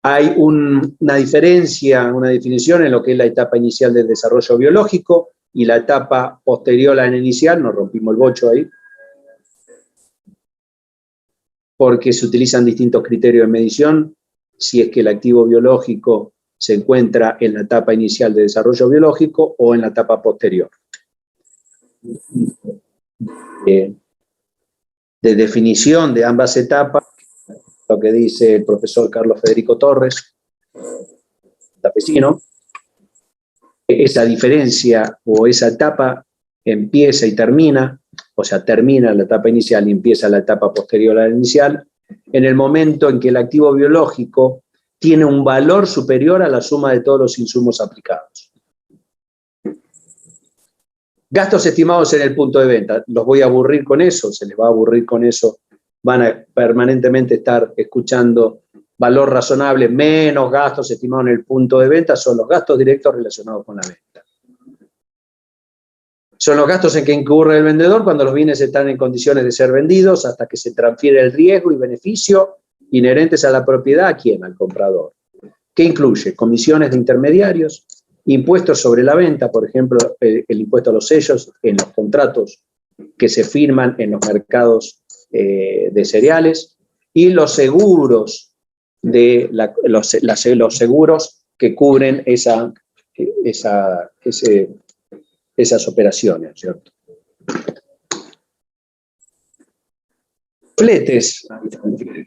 S2: Hay una diferencia, una definición en lo que es la etapa inicial del desarrollo biológico, y la etapa posterior a la inicial, nos rompimos el bocho ahí, porque se utilizan distintos criterios de medición, si es que el activo biológico se encuentra en la etapa inicial de desarrollo biológico o en la etapa posterior. De definición de ambas etapas, lo que dice el profesor Carlos Federico Torres, tapecino, esa diferencia o esa etapa empieza y termina, o sea, termina la etapa inicial y empieza la etapa posterior a la inicial, en el momento en que el activo biológico tiene un valor superior a la suma de todos los insumos aplicados. Gastos estimados en el punto de venta. Los voy a aburrir con eso, se les va a aburrir con eso. Van a permanentemente estar escuchando valor razonable menos gastos estimados en el punto de venta, son los gastos directos relacionados con la venta. Son los gastos en que incurre el vendedor cuando los bienes están en condiciones de ser vendidos hasta que se transfiere el riesgo y beneficio inherentes a la propiedad, ¿a quién? Al comprador. ¿Qué incluye? Comisiones de intermediarios, impuestos sobre la venta, por ejemplo, el impuesto a los sellos en los contratos que se firman en los mercados de cereales, y los seguros, los seguros que cubren esas operaciones, ¿cierto?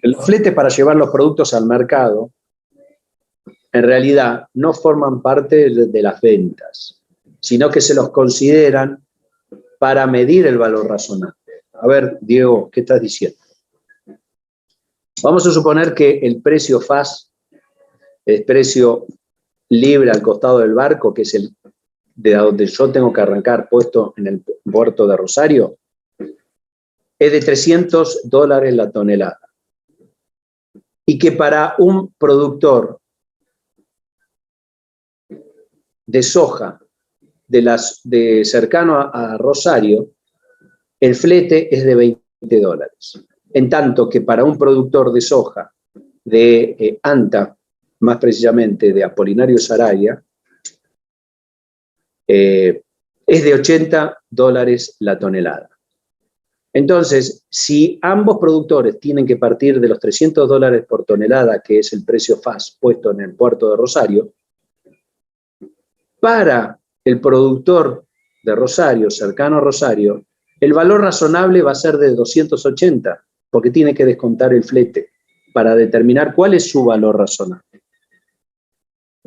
S2: Los fletes para llevar los productos al mercado, en realidad no forman parte de las ventas, sino que se los consideran para medir el valor razonable. A ver, Diego, ¿qué estás diciendo? Vamos a suponer que el precio FAS, el precio libre al costado del barco, que es el de donde yo tengo que arrancar puesto en el puerto de Rosario, es de $300 la tonelada. Y que para un productor de soja de cercano a Rosario, el flete es de $20. En tanto que para un productor de soja de Anta, más precisamente de Apolinario Saraya, es de $80 la tonelada. Entonces, si ambos productores tienen que partir de los $300 por tonelada, que es el precio FAS puesto en el puerto de Rosario, para el productor de Rosario, cercano a Rosario, el valor razonable va a ser de 280, porque tiene que descontar el flete para determinar cuál es su valor razonable.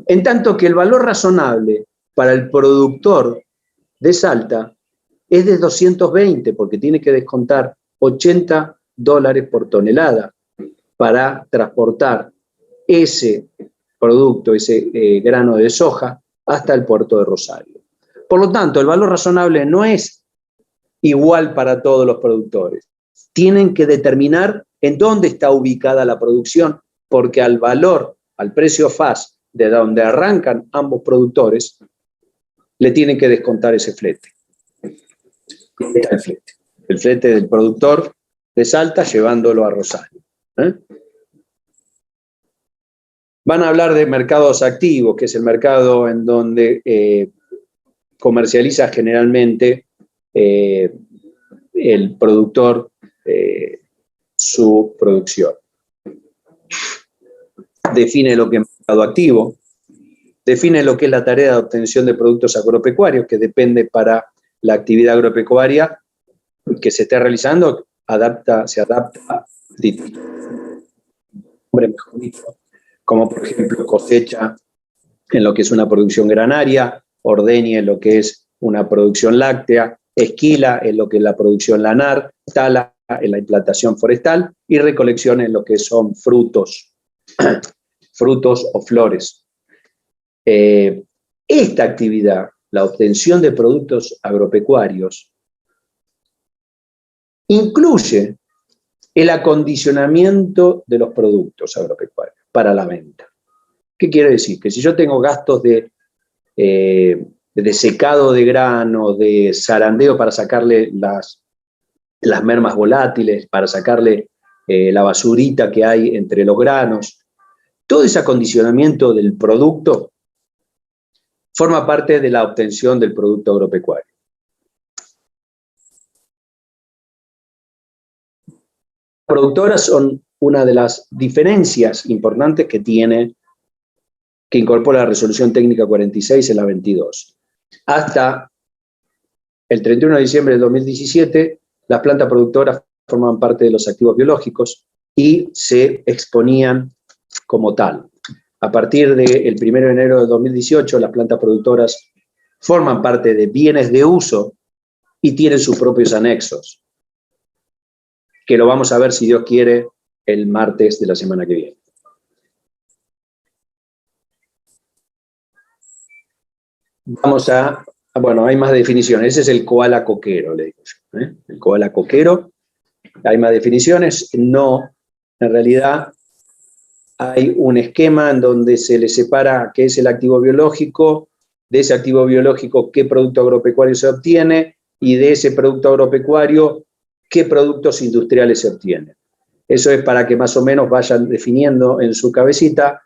S2: En tanto que el valor razonable para el productor de Salta es de 220, porque tiene que descontar $80 por tonelada para transportar ese producto, ese grano de soja, hasta el puerto de Rosario. Por lo tanto, el valor razonable no es igual para todos los productores. Tienen que determinar en dónde está ubicada la producción, porque al valor, al precio FAS, de donde arrancan ambos productores, le tienen que descontar ese flete. El flete del productor de Salta llevándolo a Rosario. Van a hablar de mercados activos, que es el mercado en donde comercializa generalmente el productor su producción. Define lo que es mercado activo, define lo que es la tarea de obtención de productos agropecuarios, que depende para la actividad agropecuaria que se esté realizando, se adapta, mejor dicho, como por ejemplo cosecha en lo que es una producción granaria, ordeña en lo que es una producción láctea, esquila en lo que es la producción lanar, tala en la implantación forestal y recolección en lo que son frutos o flores. Esta actividad, la obtención de productos agropecuarios, incluye el acondicionamiento de los productos agropecuarios para la venta. ¿Qué quiere decir? Que si yo tengo gastos de secado de grano, de zarandeo para sacarle las mermas volátiles, para sacarle la basurita que hay entre los granos, todo ese acondicionamiento del producto forma parte de la obtención del producto agropecuario. Las productoras son una de las diferencias importantes que incorpora la Resolución Técnica 46 en la 22. Hasta el 31 de diciembre del 2017, las plantas productoras formaban parte de los activos biológicos y se exponían como tal. A partir del 1 de enero de 2018, las plantas productoras forman parte de bienes de uso y tienen sus propios anexos, que lo vamos a ver, si Dios quiere, el martes de la semana que viene. Bueno, hay más definiciones. Ese es el koala coquero, le digo yo, ¿eh? El koala coquero. Hay más definiciones. No, en realidad hay un esquema en donde se le separa qué es el activo biológico, de ese activo biológico qué producto agropecuario se obtiene, y de ese producto agropecuario qué productos industriales se obtienen. Eso es para que más o menos vayan definiendo en su cabecita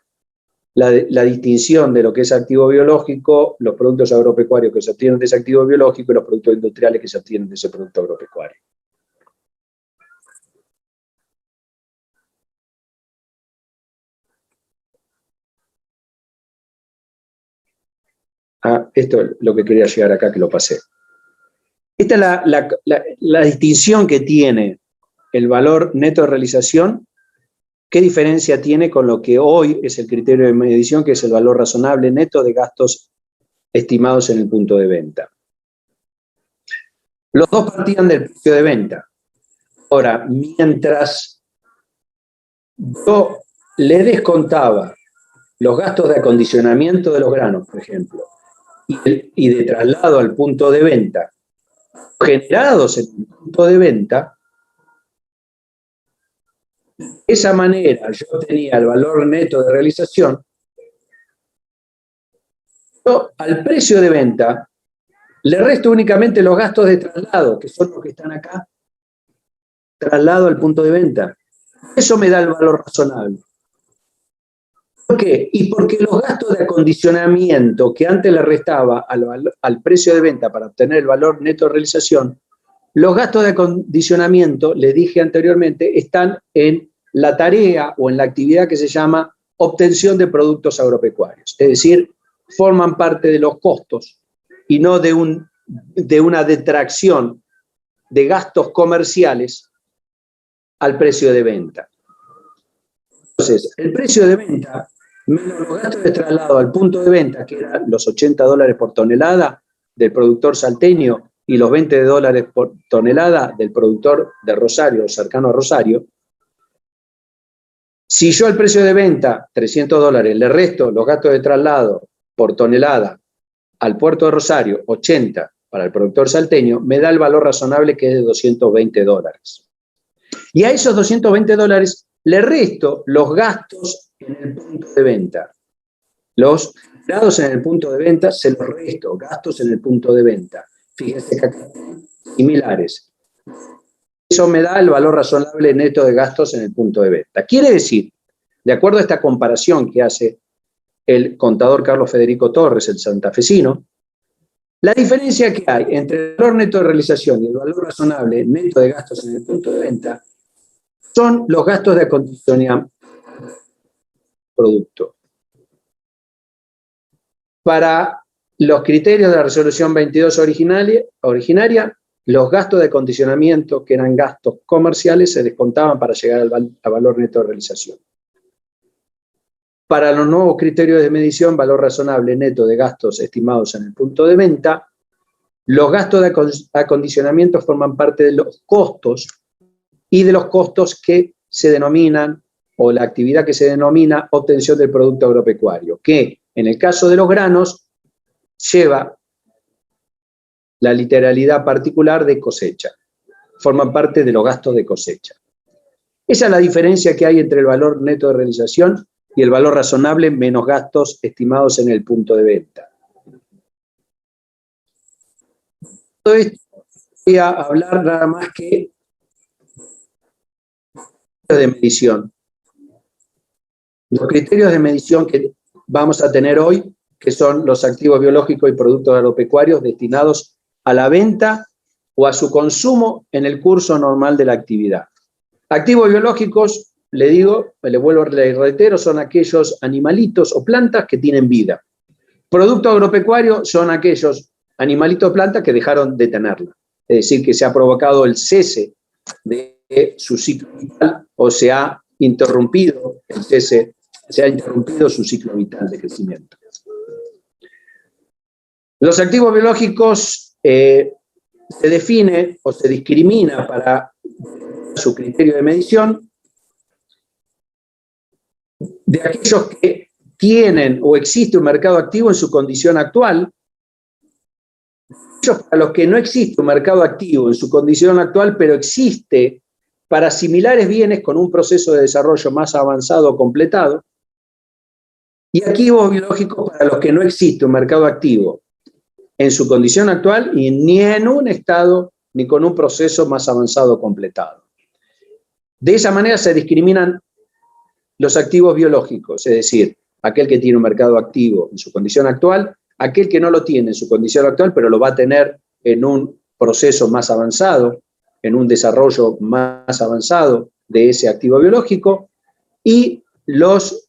S2: la distinción de lo que es activo biológico, los productos agropecuarios que se obtienen de ese activo biológico y los productos industriales que se obtienen de ese producto agropecuario. Esto es lo que quería llegar acá, que lo pasé. Esta es la distinción que tiene el valor neto de realización. ¿Qué diferencia tiene con lo que hoy es el criterio de medición, que es el valor razonable neto de gastos estimados en el punto de venta? Los dos partían del precio de venta. Ahora, mientras yo le descontaba los gastos de acondicionamiento de los granos, por ejemplo, y de traslado al punto de venta, generados en el punto de venta, de esa manera yo tenía el valor neto de realización. Yo al precio de venta le resto únicamente los gastos de traslado, que son los que están acá, traslado al punto de venta. Eso me da el valor razonable. ¿Por qué? Y porque los gastos de acondicionamiento que antes le restaba al precio de venta para obtener el valor neto de realización, los gastos de acondicionamiento, les dije anteriormente, están en la tarea o en la actividad que se llama obtención de productos agropecuarios. Es decir, forman parte de los costos y no de una detracción de gastos comerciales al precio de venta. Entonces, el precio de venta menos los gastos de traslado al punto de venta, que eran los $80 por tonelada del productor salteño y los $20 por tonelada del productor de Rosario, cercano a Rosario. Si yo al precio de venta, $300, le resto los gastos de traslado por tonelada al puerto de Rosario, 80 para el productor salteño, me da el valor razonable, que es de $220. Y a esos $220 le resto los gastos en el punto de venta. Los generados en el punto de venta se los resto, gastos en el punto de venta. Fíjense que acá están similares. Eso me da el valor razonable neto de gastos en el punto de venta. Quiere decir, de acuerdo a esta comparación que hace el contador Carlos Federico Torres, el santafesino, la diferencia que hay entre el valor neto de realización y el valor razonable neto de gastos en el punto de venta son los gastos de acondicionamiento del producto. Para los criterios de la resolución 22 originaria, los gastos de acondicionamiento, que eran gastos comerciales, se descontaban para llegar al valor neto de realización. Para los nuevos criterios de medición, valor razonable neto de gastos estimados en el punto de venta, los gastos de acondicionamiento forman parte de los costos y de los costos que se denominan, o la actividad que se denomina obtención del producto agropecuario, que en el caso de los granos lleva la literalidad particular de cosecha. Forman parte de los gastos de cosecha. Esa es la diferencia que hay entre el valor neto de realización y el valor razonable menos gastos estimados en el punto de venta. Todo esto voy a hablar nada más que de medición. Los criterios de medición que vamos a tener hoy que son los activos biológicos y productos agropecuarios destinados a la venta o a su consumo en el curso normal de la actividad. Activos biológicos, le digo, le vuelvo a reitero, son aquellos animalitos o plantas que tienen vida. Productos agropecuarios son aquellos animalitos o plantas que dejaron de tenerla. Es decir, que se ha provocado el cese de su ciclo vital o se ha interrumpido su ciclo vital de crecimiento. Los activos biológicos se define o se discrimina para su criterio de medición de aquellos que tienen o existe un mercado activo en su condición actual, aquellos para los que no existe un mercado activo en su condición actual, pero existe para similares bienes con un proceso de desarrollo más avanzado o completado, y activos biológicos para los que no existe un mercado activo en su condición actual y ni en un estado ni con un proceso más avanzado o completado. De esa manera se discriminan los activos biológicos, es decir, aquel que tiene un mercado activo en su condición actual, aquel que no lo tiene en su condición actual, pero lo va a tener en un proceso más avanzado, en un desarrollo más avanzado de ese activo biológico, y los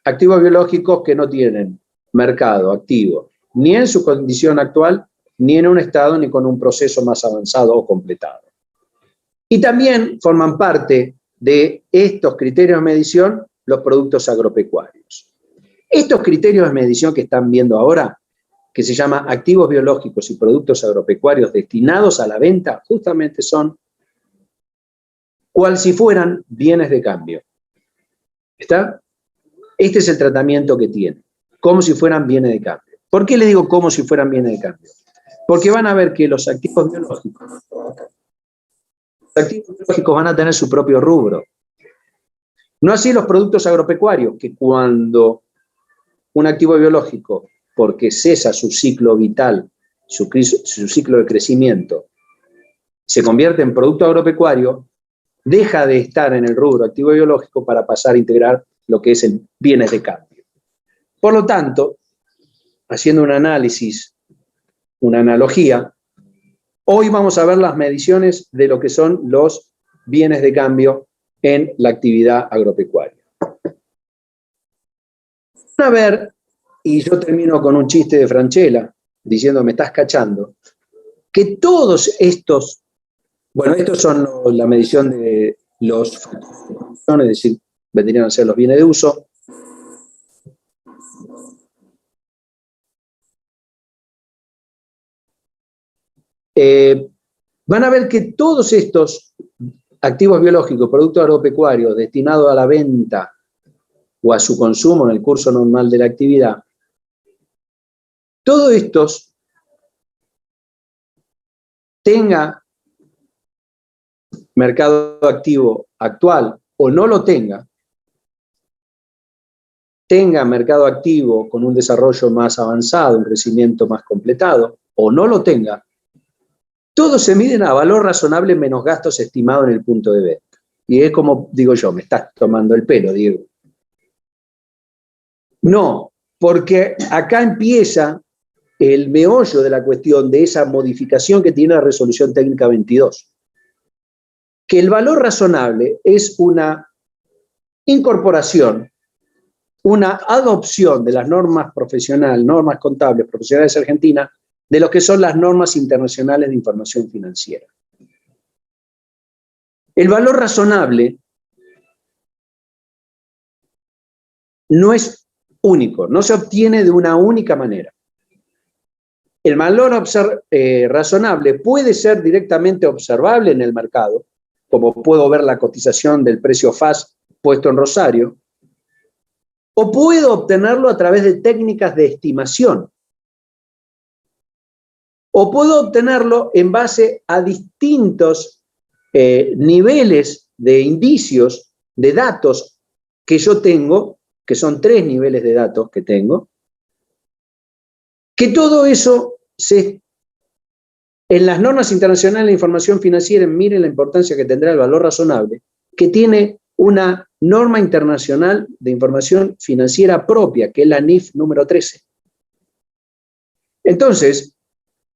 S2: activos biológicos que no tienen mercado activo ni en su condición actual, ni en un estado, ni con un proceso más avanzado o completado. Y también forman parte de estos criterios de medición los productos agropecuarios. Estos criterios de medición que están viendo ahora, que se llama activos biológicos y productos agropecuarios destinados a la venta, justamente son cual si fueran bienes de cambio. ¿Está? Este es el tratamiento que tienen, como si fueran bienes de cambio. ¿Por qué le digo como si fueran bienes de cambio? Porque van a ver que los activos biológicos van a tener su propio rubro. No así los productos agropecuarios, que cuando un activo biológico, porque cesa su ciclo vital, su ciclo de crecimiento, se convierte en producto agropecuario, deja de estar en el rubro activo biológico para pasar a integrar lo que es el bienes de cambio. Por lo tanto, haciendo un análisis, una analogía, hoy vamos a ver las mediciones de lo que son los bienes de cambio en la actividad agropecuaria. Van a ver, y yo termino con un chiste de Francella, diciendo me estás cachando, que todos estos, bueno, estos son la medición de los factores de producción, es decir, vendrían a ser los bienes de uso. Van a ver que todos estos activos biológicos, productos agropecuarios destinados a la venta o a su consumo en el curso normal de la actividad, todos estos tenga mercado activo actual o no lo tenga mercado activo con un desarrollo más avanzado, un crecimiento más completado, o no lo tenga, todos se miden a valor razonable menos gastos estimados en el punto de venta. Y es como digo yo, me estás tomando el pelo, Diego. No, porque acá empieza el meollo de la cuestión de esa modificación que tiene la resolución técnica 22. Que el valor razonable es una incorporación, una adopción de las normas profesionales, normas contables profesionales argentinas, de lo que son las normas internacionales de información financiera. El valor razonable no es único, no se obtiene de una única manera. El valor razonable puede ser directamente observable en el mercado, como puedo ver la cotización del precio FAS puesto en Rosario, o puedo obtenerlo a través de técnicas de estimación, o puedo obtenerlo en base a distintos niveles de indicios, de datos que yo tengo, que son 3 niveles de datos que tengo, que todo eso en las normas internacionales de información financiera, miren la importancia que tendrá el valor razonable, que tiene una norma internacional de información financiera propia, que es la NIF número 13. Entonces,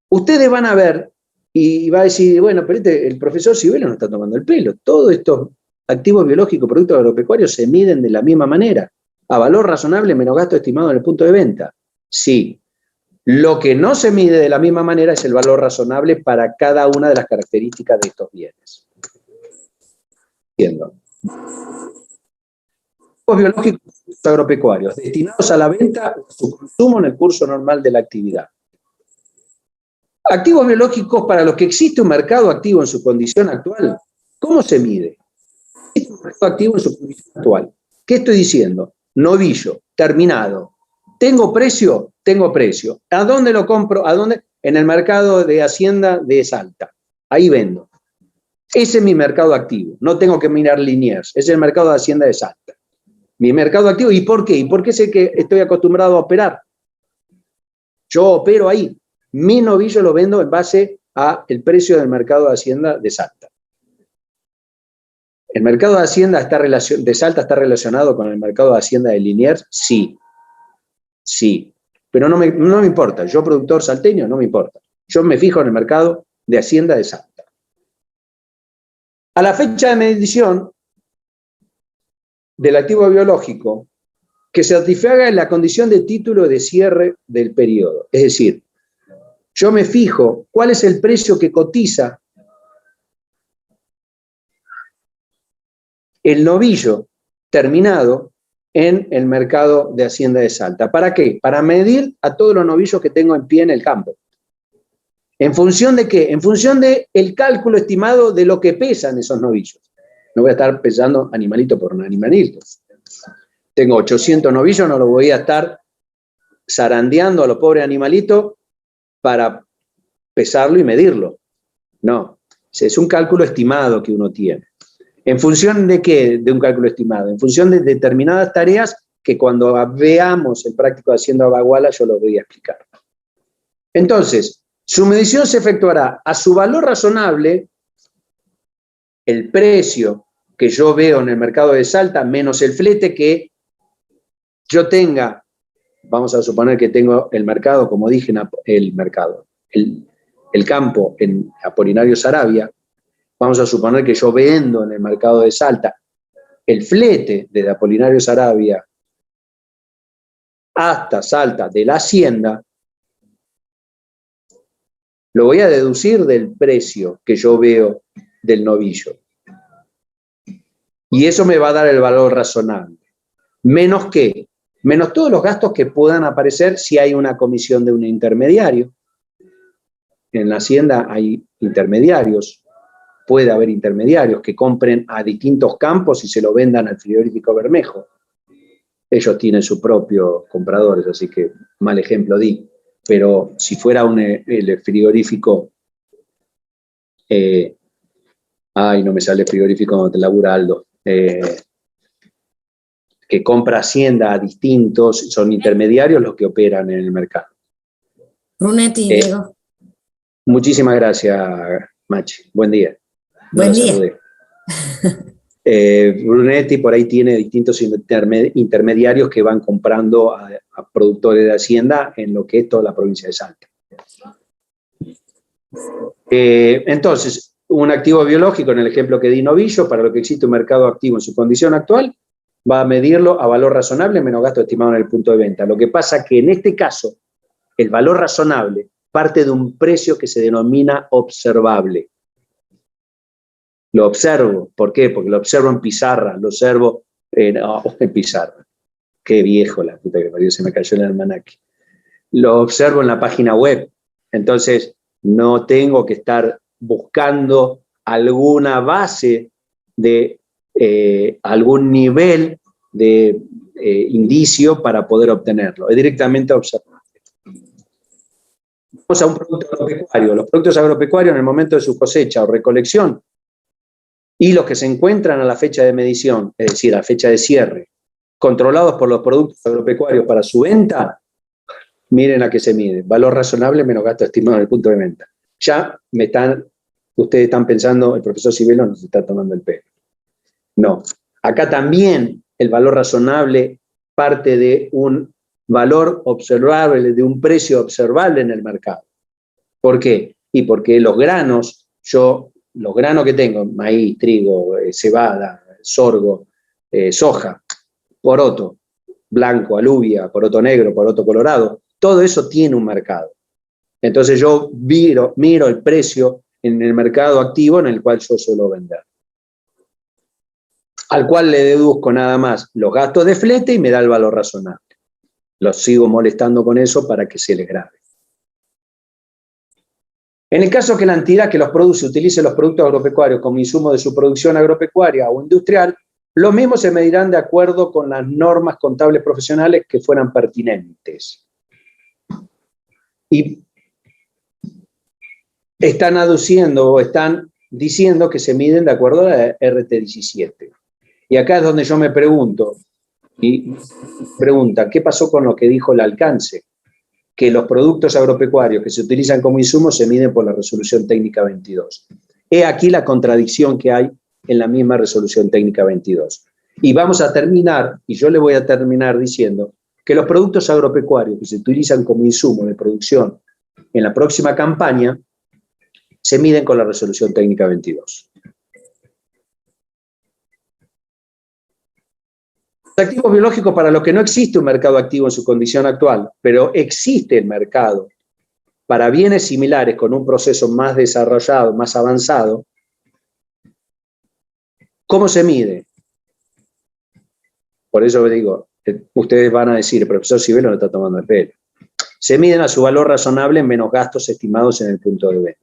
S2: ustedes van a ver y va a decir, bueno, pero el profesor Sibelo no está tomando el pelo. Todos estos activos biológicos, productos agropecuarios, se miden de la misma manera. A valor razonable menos gasto estimado en el punto de venta. Sí. Lo que no se mide de la misma manera es el valor razonable para cada una de las características de estos bienes. Entiendo. Activos biológicos agropecuarios destinados a la venta o a su consumo en el curso normal de la actividad. Activos biológicos para los que existe un mercado activo en su condición actual. ¿Cómo se mide? Existe un mercado activo en su condición actual. ¿Qué estoy diciendo? Novillo, terminado. ¿Tengo precio? Tengo precio. ¿A dónde lo compro? ¿A dónde? En el mercado de Hacienda de Salta. Ahí vendo. Ese es mi mercado activo. No tengo que mirar Liniers. Es el mercado de Hacienda de Salta. Mi mercado activo. ¿Y por qué? ¿Y por qué sé que estoy acostumbrado a operar? Yo opero ahí. Mi novillo lo vendo en base al precio del mercado de Hacienda de Salta. ¿El mercado de Hacienda de Salta está relacionado con el mercado de Hacienda de Liniers? Sí. Sí. Pero no me importa. Yo, productor salteño, no me importa. Yo me fijo en el mercado de Hacienda de Salta. A la fecha de medición del activo biológico, que se satisfaga en la condición de título de cierre del periodo. Es decir, yo me fijo cuál es el precio que cotiza el novillo terminado en el mercado de Hacienda de Salta. ¿Para qué? Para medir a todos los novillos que tengo en pie en el campo. ¿En función de qué? En función del cálculo estimado de lo que pesan esos novillos. No voy a estar pesando animalito por animalito. Tengo 800 novillos, no los voy a estar zarandeando a los pobres animalitos para pesarlo y medirlo. No, es un cálculo estimado que uno tiene. ¿En función de qué? De un cálculo estimado. En función de determinadas tareas que cuando veamos el práctico de Hacienda Baguala yo lo voy a explicar. Entonces, su medición se efectuará a su valor razonable, el precio que yo veo en el mercado de Salta, menos el flete que yo tenga. Vamos a suponer que tengo el mercado, como dije, el campo en Apolinario Saravia. Vamos a suponer que yo vendo en el mercado de Salta el flete desde Apolinario Saravia hasta Salta de la Hacienda. Lo voy a deducir del precio que yo veo del novillo. Y eso me va a dar el valor razonable. ¿Menos qué? Menos todos los gastos que puedan aparecer si hay una comisión de un intermediario. En la Hacienda hay intermediarios. Puede haber intermediarios que compren a distintos campos y se lo vendan al frigorífico Bermejo. Ellos tienen sus propios compradores, así que mal ejemplo di. Pero si fuera el frigorífico, no me sale frigorífico donde labura Aldo, que compra Hacienda a distintos, son intermediarios los que operan en el mercado.
S4: Brunetti, Diego.
S2: Muchísimas gracias, Machi. Buen día.
S4: Buen día.
S2: Brunetti por ahí tiene distintos intermediarios que van comprando a productores de Hacienda en lo que es toda la provincia de Salta. Entonces, un activo biológico, en el ejemplo que di novillo, para lo que existe un mercado activo en su condición actual, va a medirlo a valor razonable menos gasto estimado en el punto de venta. Lo que pasa que en este caso, el valor razonable parte de un precio que se denomina observable. Lo observo. ¿Por qué? Porque lo observo en pizarra, lo observo en pizarra. Qué viejo la puta que parió, se me cayó el almanaque. Lo observo en la página web. Entonces, no tengo que estar buscando alguna base de algún nivel de indicio para poder obtenerlo. Es directamente observable. Vamos a un producto agropecuario. Los productos agropecuarios en el momento de su cosecha o recolección y los que se encuentran a la fecha de medición, es decir, a la fecha de cierre, controlados por los productos agropecuarios para su venta, miren a qué se mide. Valor razonable menos gasto estimado en el punto de venta. Ya ustedes están pensando, el profesor Sibelo nos está tomando el pelo. No. Acá también el valor razonable parte de un valor observable, de un precio observable en el mercado. ¿Por qué? Y porque los granos que tengo, maíz, trigo, cebada, sorgo, soja, poroto blanco, alubia, poroto negro, poroto colorado, todo eso tiene un mercado. Entonces yo miro el precio en el mercado activo en el cual yo suelo vender, al cual le deduzco nada más los gastos de flete y me da el valor razonable. Los sigo molestando con eso para que se les grabe. En el caso que la entidad que los produce utilice los productos agropecuarios como insumo de su producción agropecuaria o industrial, los mismos se medirán de acuerdo con las normas contables profesionales que fueran pertinentes. Y están aduciendo o están diciendo que se miden de acuerdo a la RT17. Y acá es donde yo me pregunto, ¿qué pasó con lo que dijo el alcance? Que los productos agropecuarios que se utilizan como insumos se miden por la resolución técnica 22. He aquí la contradicción que hay en la misma resolución técnica 22. Y vamos a terminar, y yo le voy a terminar diciendo que los productos agropecuarios que se utilizan como insumo de producción en la próxima campaña se miden con la resolución técnica 22. Los activos biológicos, para los que no existe un mercado activo en su condición actual, pero existe el mercado para bienes similares con un proceso más desarrollado, más avanzado, ¿cómo se mide? Por eso digo, ustedes van a decir, el profesor Sibelo no está tomando el pelo. Se miden a su valor razonable en menos gastos estimados en el punto de venta.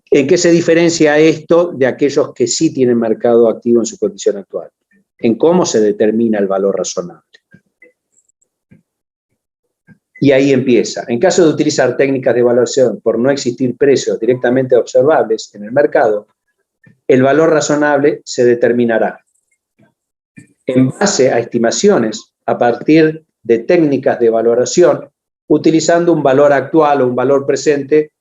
S2: ¿En qué se diferencia esto de aquellos que sí tienen mercado activo en su condición actual? En cómo se determina el valor razonable. Y ahí empieza. En caso de utilizar técnicas de evaluación por no existir precios directamente observables en el mercado, el valor razonable se determinará en base a estimaciones a partir de técnicas de valoración, utilizando un valor actual o un valor presente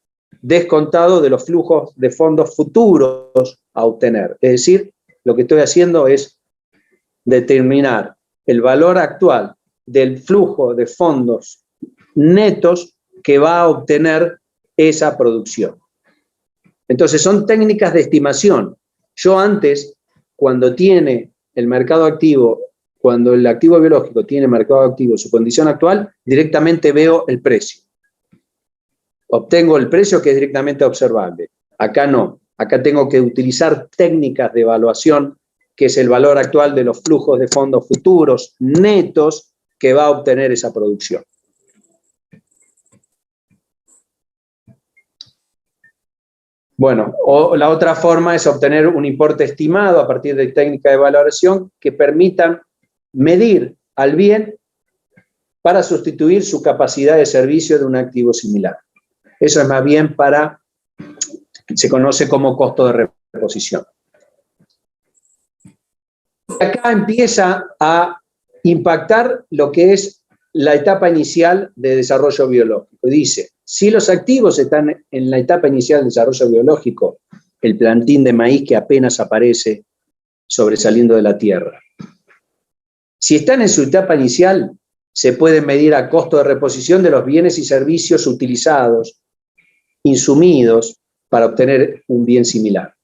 S2: descontado de los flujos de fondos futuros a obtener. Es decir, lo que estoy haciendo es determinar el valor actual del flujo de fondos netos que va a obtener esa producción. Entonces, son técnicas de estimación. Yo antes, cuando tiene el mercado activo, cuando el activo biológico tiene mercado activo en su condición actual, directamente veo el precio. Obtengo el precio que es directamente observable. Acá no. Acá tengo que utilizar técnicas de evaluación, que es el valor actual de los flujos de fondos futuros netos que va a obtener esa producción. Bueno, o la otra forma es obtener un importe estimado a partir de técnicas de valoración que permitan medir al bien para sustituir su capacidad de servicio de un activo similar. Eso es más bien para, se conoce como costo de reposición. Acá empieza a impactar lo que es la etapa inicial de desarrollo biológico. Dice, si los activos están en la etapa inicial de desarrollo biológico, el plantín de maíz que apenas aparece sobresaliendo de la tierra. Si están en su etapa inicial, se puede medir a costo de reposición de los bienes y servicios utilizados, insumidos, para obtener un bien similar.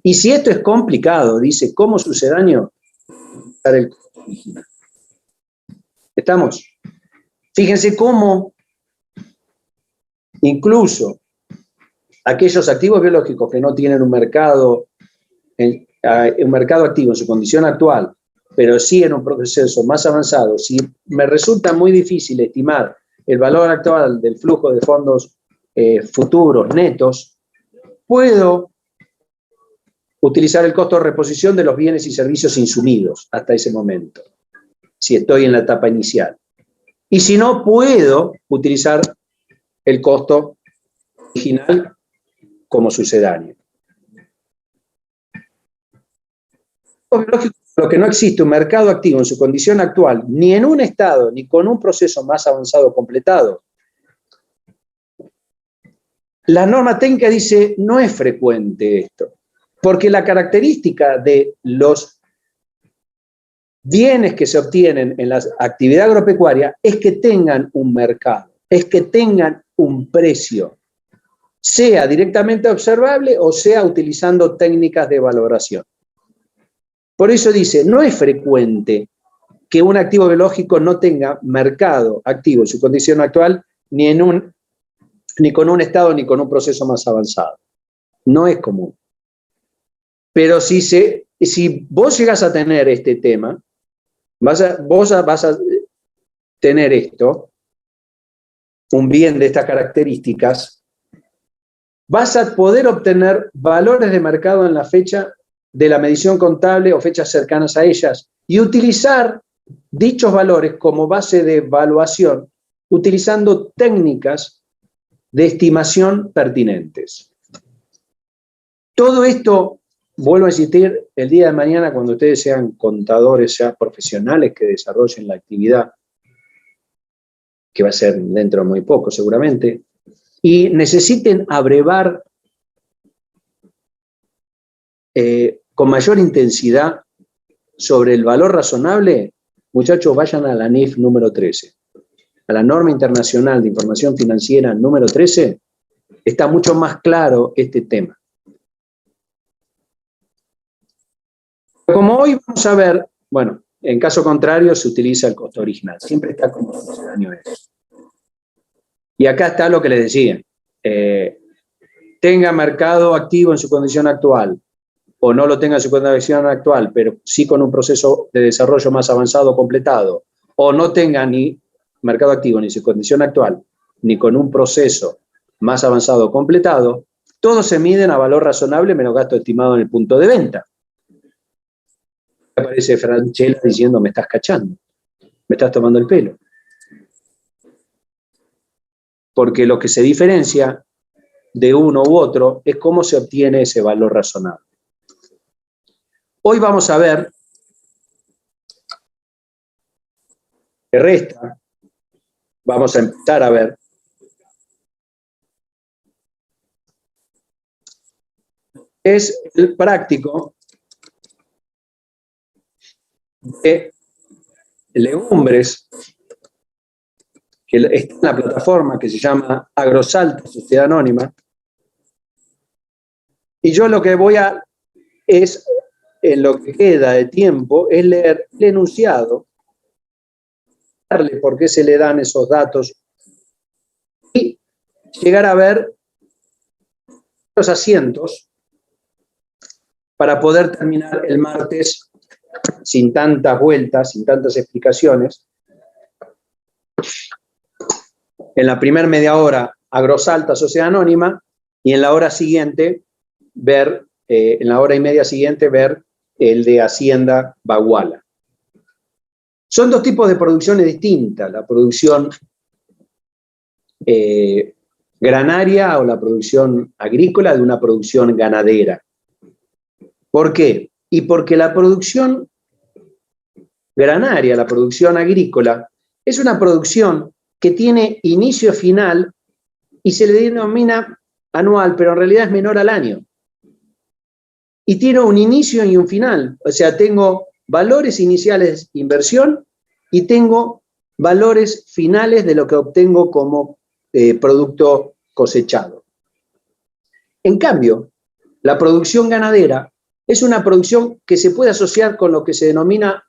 S2: Y si esto es complicado, dice, como sucedáneo, el costo original. ¿Estamos? Fíjense cómo incluso aquellos activos biológicos que no tienen un mercado activo en su condición actual, pero sí en un proceso más avanzado, si me resulta muy difícil estimar el valor actual del flujo de fondos futuros netos, puedo utilizar el costo de reposición de los bienes y servicios insumidos hasta ese momento, si estoy en la etapa inicial. Y si no, puedo utilizar el costo original como sucedáneo. Lo que no existe un mercado activo en su condición actual, ni en un estado, ni con un proceso más avanzado completado. La norma técnica dice, no es frecuente esto, porque la característica de los bienes que se obtienen en la actividad agropecuaria es que tengan un mercado, es que tengan un precio, sea directamente observable o sea utilizando técnicas de valoración. Por eso dice, no es frecuente que un activo biológico no tenga mercado activo en su condición actual, ni con un estado ni con un proceso más avanzado. No es común. Pero si vos llegás a tener este tema, vas a tener esto, un bien de estas características, vas a poder obtener valores de mercado en la fecha de la medición contable o fechas cercanas a ellas y utilizar dichos valores como base de evaluación utilizando técnicas de estimación pertinentes. Todo esto, vuelvo a insistir, el día de mañana cuando ustedes sean contadores ya profesionales que desarrollen la actividad, que va a ser dentro de muy poco seguramente, y necesiten abrevar con mayor intensidad sobre el valor razonable, muchachos, vayan a la NIF número 13. A la norma internacional de información financiera número 13, está mucho más claro este tema. Como hoy vamos a ver, bueno, en caso contrario se utiliza el costo original, siempre está como año eso. Y acá está lo que les decía, tenga mercado activo en su condición actual, o no lo tenga en su condición actual, pero sí con un proceso de desarrollo más avanzado completado, o no tenga ni mercado activo ni su condición actual, ni con un proceso más avanzado completado, todos se miden a valor razonable menos gasto estimado en el punto de venta. Aparece Franchella diciendo, me estás cachando, me estás tomando el pelo. Porque lo que se diferencia de uno u otro es cómo se obtiene ese valor razonable. Hoy vamos a ver que resta, vamos a empezar a ver es el práctico de legumbres que está en la plataforma que se llama Agrosalta, Sociedad Anónima, y yo lo que voy a es, en lo que queda de tiempo, es leer el enunciado, darle por qué se le dan esos datos y llegar a ver los asientos para poder terminar el martes sin tantas vueltas, sin tantas explicaciones. En la primera media hora, Agrosalta, Sociedad Anónima, y en la hora siguiente, en la hora y media siguiente, ver el de Hacienda Baguala. Son dos tipos de producciones distintas, la producción granaria o la producción agrícola de una producción ganadera. ¿Por qué? Y porque la producción granaria, la producción agrícola, es una producción que tiene inicio final y se le denomina anual, pero en realidad es menor al año. Y tiene un inicio y un final, o sea, tengo valores iniciales de inversión y tengo valores finales de lo que obtengo como producto cosechado. En cambio, la producción ganadera es una producción que se puede asociar con lo que se denomina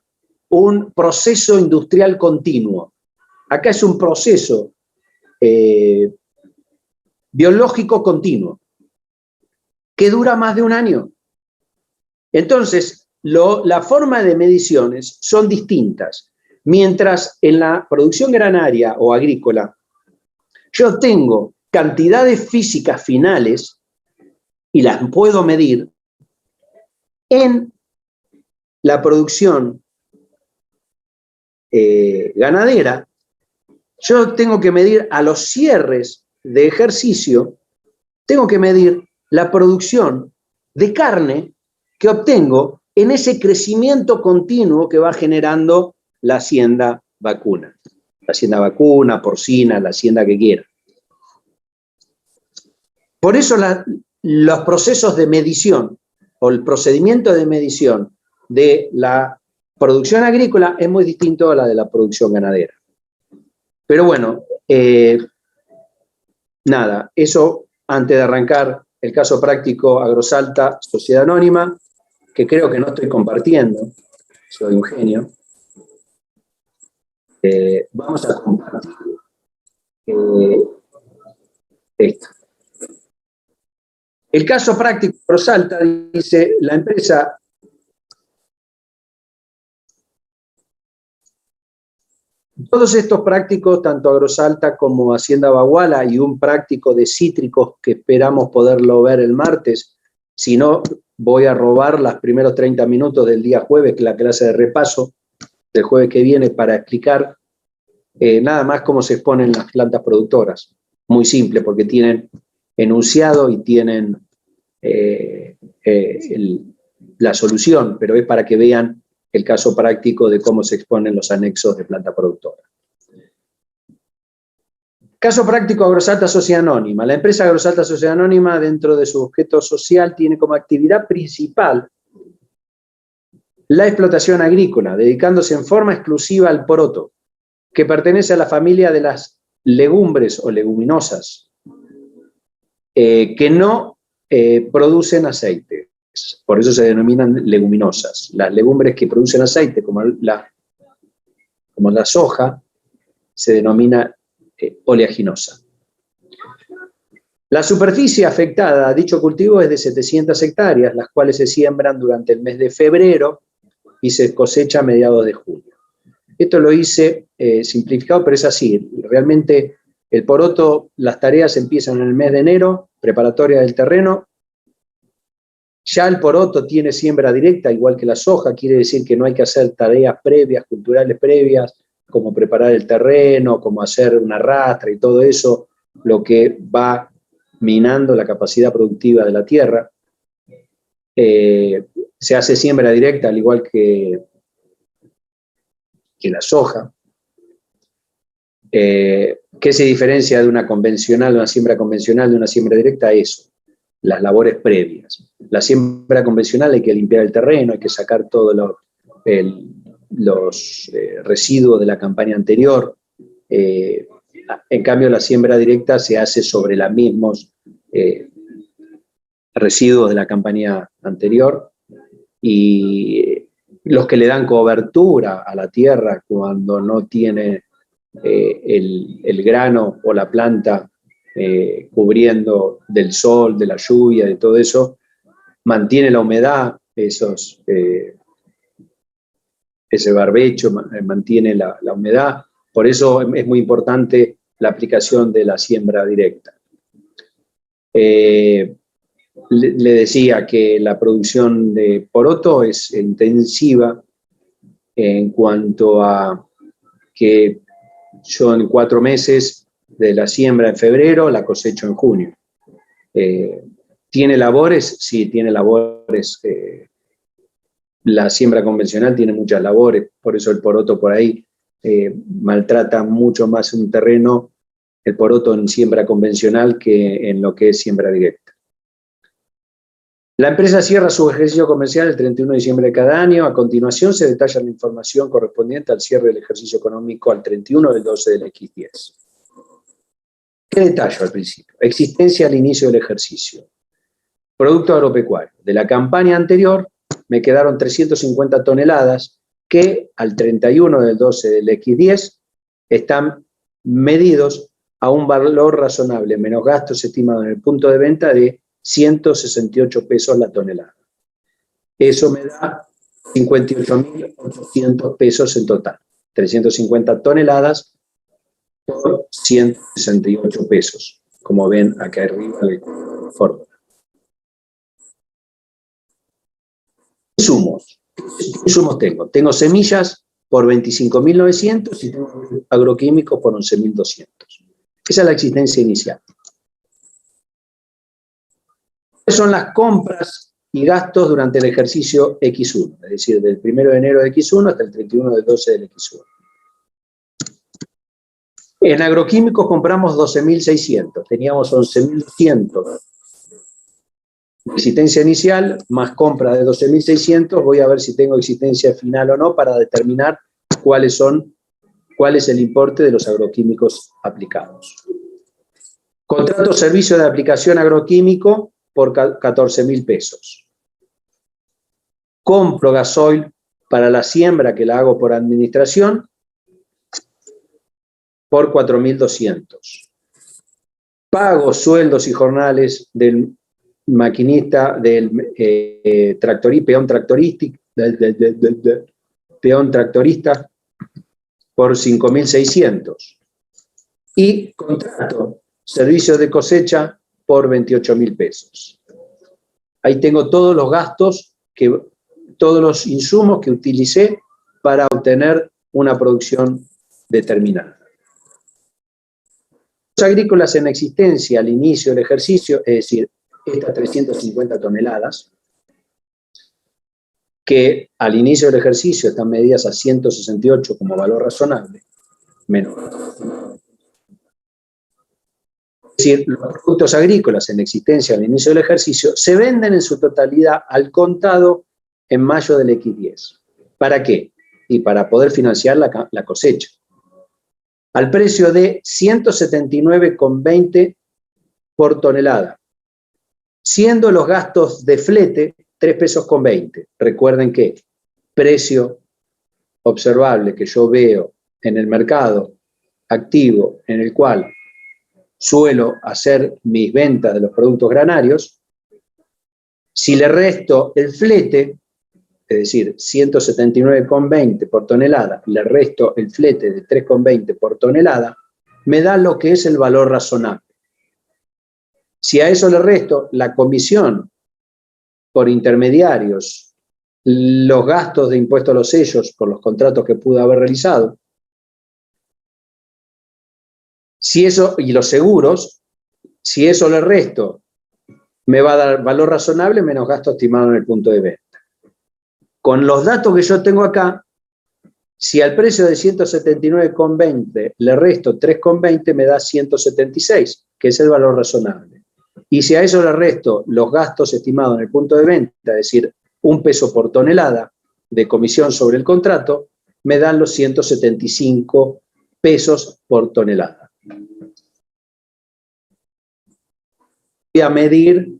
S2: un proceso industrial continuo. Acá es un proceso biológico continuo que dura más de un año. Entonces, la forma de mediciones son distintas. Mientras en la producción granaria o agrícola yo tengo cantidades físicas finales y las puedo medir, en la producción ganadera yo tengo que medir a los cierres de ejercicio, tengo que medir la producción de carne que obtengo en ese crecimiento continuo que va generando la hacienda vacuna. La hacienda vacuna, porcina, la hacienda que quiera. Por eso los procesos de medición o el procedimiento de medición de la producción agrícola es muy distinto a la de la producción ganadera. Pero bueno, nada, eso antes de arrancar el caso práctico Agrosalta, Sociedad Anónima, que creo que no estoy compartiendo, soy un genio. Vamos a compartir esto. El caso práctico Agrosalta dice, la empresa todos estos prácticos, tanto Agrosalta como Hacienda Baguala y un práctico de cítricos que esperamos poderlo ver el martes, si no voy a robar los primeros 30 minutos del día jueves, que es la clase de repaso del jueves que viene, para explicar nada más cómo se exponen las plantas productoras. Muy simple, porque tienen enunciado y tienen la solución, pero es para que vean el caso práctico de cómo se exponen los anexos de planta productora. Caso práctico Agrosalta Sociedad Anónima. La empresa Agrosalta Sociedad Anónima, dentro de su objeto social, tiene como actividad principal la explotación agrícola, dedicándose en forma exclusiva al poroto, que pertenece a la familia de las legumbres o leguminosas, que no producen aceite. Por eso se denominan leguminosas. Las legumbres que producen aceite, como la soja, se denomina oleaginosa. La superficie afectada a dicho cultivo es de 700 hectáreas, las cuales se siembran durante el mes de febrero y se cosecha a mediados de julio. Esto lo hice simplificado, pero es así. Realmente el poroto, las tareas empiezan en el mes de enero, preparatoria del terreno. Ya el poroto tiene siembra directa, igual que la soja, quiere decir que no hay que hacer tareas previas, culturales previas, como preparar el terreno, como hacer una rastra y todo eso, lo que va minando la capacidad productiva de la tierra. Se hace siembra directa, al igual que la soja. ¿Qué se diferencia de una convencional, de una siembra convencional, de una siembra directa? Eso, las labores previas. La siembra convencional hay que limpiar el terreno, hay que sacar todos los residuos de la campaña anterior. En cambio, la siembra directa se hace sobre los mismos residuos de la campaña anterior, y los que le dan cobertura a la tierra cuando no tiene el grano o la planta cubriendo del sol, de la lluvia, de todo eso, mantiene la humedad, ese barbecho mantiene la humedad. Por eso es muy importante la aplicación de la siembra directa. Le decía que la producción de poroto es intensiva en cuanto a que yo en 4 meses de la siembra en febrero la cosecho en junio. ¿Tiene labores? Sí, tiene labores. La siembra convencional tiene muchas labores, por eso el poroto por ahí maltrata mucho más un terreno, el poroto en siembra convencional, que en lo que es siembra directa. La empresa cierra su ejercicio comercial el 31 de diciembre de cada año. A continuación se detalla la información correspondiente al cierre del ejercicio económico al 31 del 12 del X10. ¿Qué detallo al principio? Existencia al inicio del ejercicio. Producto agropecuario. De la campaña anterior me quedaron 350 toneladas que al 31 del 12 del X10 están medidos a un valor razonable, menos gastos estimados en el punto de venta, de 168 pesos la tonelada. Eso me da 58.800 pesos en total. 350 toneladas por 168 pesos, como ven acá arriba en la fórmula. Insumos. ¿Qué insumos tengo? Tengo semillas por 25.900 y tengo agroquímicos por 11.200. Esa es la existencia inicial. ¿Cuáles son las compras y gastos durante el ejercicio X1? Es decir, del 1 de enero de X1 hasta el 31 del 12 del X1. En agroquímicos compramos 12.600, teníamos 11.100 Existencia inicial más compra de 12.600, voy a ver si tengo existencia final o no para determinar cuál es el importe de los agroquímicos aplicados. Contrato servicio de aplicación agroquímico por 14.000 pesos. Compro gasoil para la siembra que la hago por administración por 4.200. Pago sueldos y jornales del maquinista, del peón tractorista por 5.600. Y contrato servicios de cosecha por 28.000 pesos. Ahí tengo todos los gastos, todos los insumos que utilicé para obtener una producción determinada. Los agrícolas en existencia al inicio del ejercicio, es decir, estas 350 toneladas, que al inicio del ejercicio están medidas a 168 como valor razonable, menor. Es decir, los productos agrícolas en existencia al inicio del ejercicio se venden en su totalidad al contado en mayo del X10. ¿Para qué? Y para poder financiar la cosecha. Al precio de 179,20 por tonelada, siendo los gastos de flete 3,20 pesos. Recuerden que precio observable que yo veo en el mercado activo en el cual suelo hacer mis ventas de los productos granarios, si le resto el flete, es decir, 179,20 por tonelada, le resto el flete de 3,20 por tonelada, me da lo que es el valor razonable. Si a eso le resto la comisión por intermediarios, los gastos de impuesto a los sellos por los contratos que pude haber realizado, si eso, y los seguros, si eso le resto, me va a dar valor razonable menos gasto estimado en el punto de venta. Con los datos que yo tengo acá, si al precio de 179,20 le resto 3,20, me da 176, que es el valor razonable. Y si a eso le resto los gastos estimados en el punto de venta, es decir, 1 peso por tonelada de comisión sobre el contrato, me dan los 175 pesos por tonelada. Voy a medir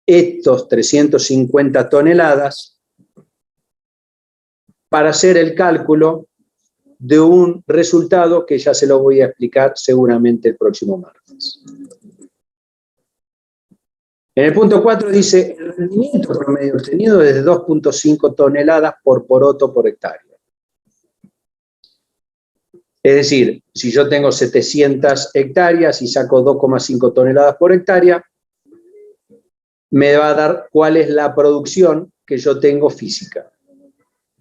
S2: estos 350 toneladas para hacer el cálculo de un resultado que ya se lo voy a explicar seguramente el próximo martes. En el punto 4 dice, el rendimiento promedio obtenido es de 2,5 toneladas por poroto por hectárea. Es decir, si yo tengo 700 hectáreas y saco 2,5 toneladas por hectárea, me va a dar cuál es la producción que yo tengo física.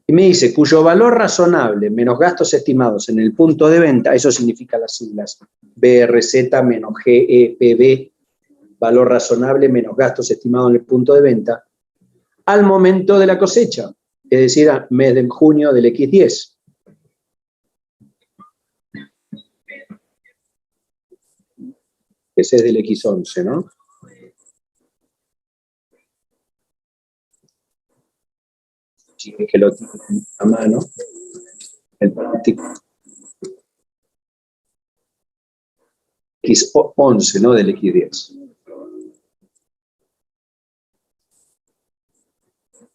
S2: Y me dice, cuyo valor razonable menos gastos estimados en el punto de venta, eso significa las siglas BRZ menos GEPB, valor razonable menos gastos estimados en el punto de venta, al momento de la cosecha, es decir, a mes de junio del X10. Ese es del X11, ¿no? Si es que lo tienen a mano, el práctico. X11, ¿no? Del X10.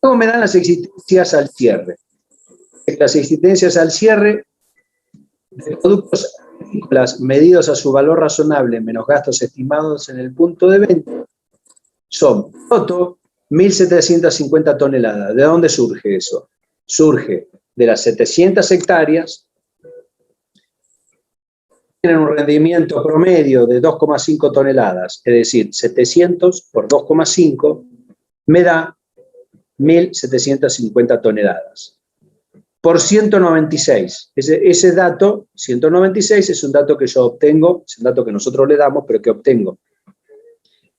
S2: Luego me dan las existencias al cierre. Las existencias al cierre de productos agrícolas medidos a su valor razonable menos gastos estimados en el punto de venta son poroto, 1.750 toneladas. ¿De dónde surge eso? Surge de las 700 hectáreas, tienen un rendimiento promedio de 2,5 toneladas, es decir, 700 por 2,5 me da 1.750 toneladas. Por 196, ese dato, 196, es un dato que yo obtengo, es un dato que nosotros le damos, pero que obtengo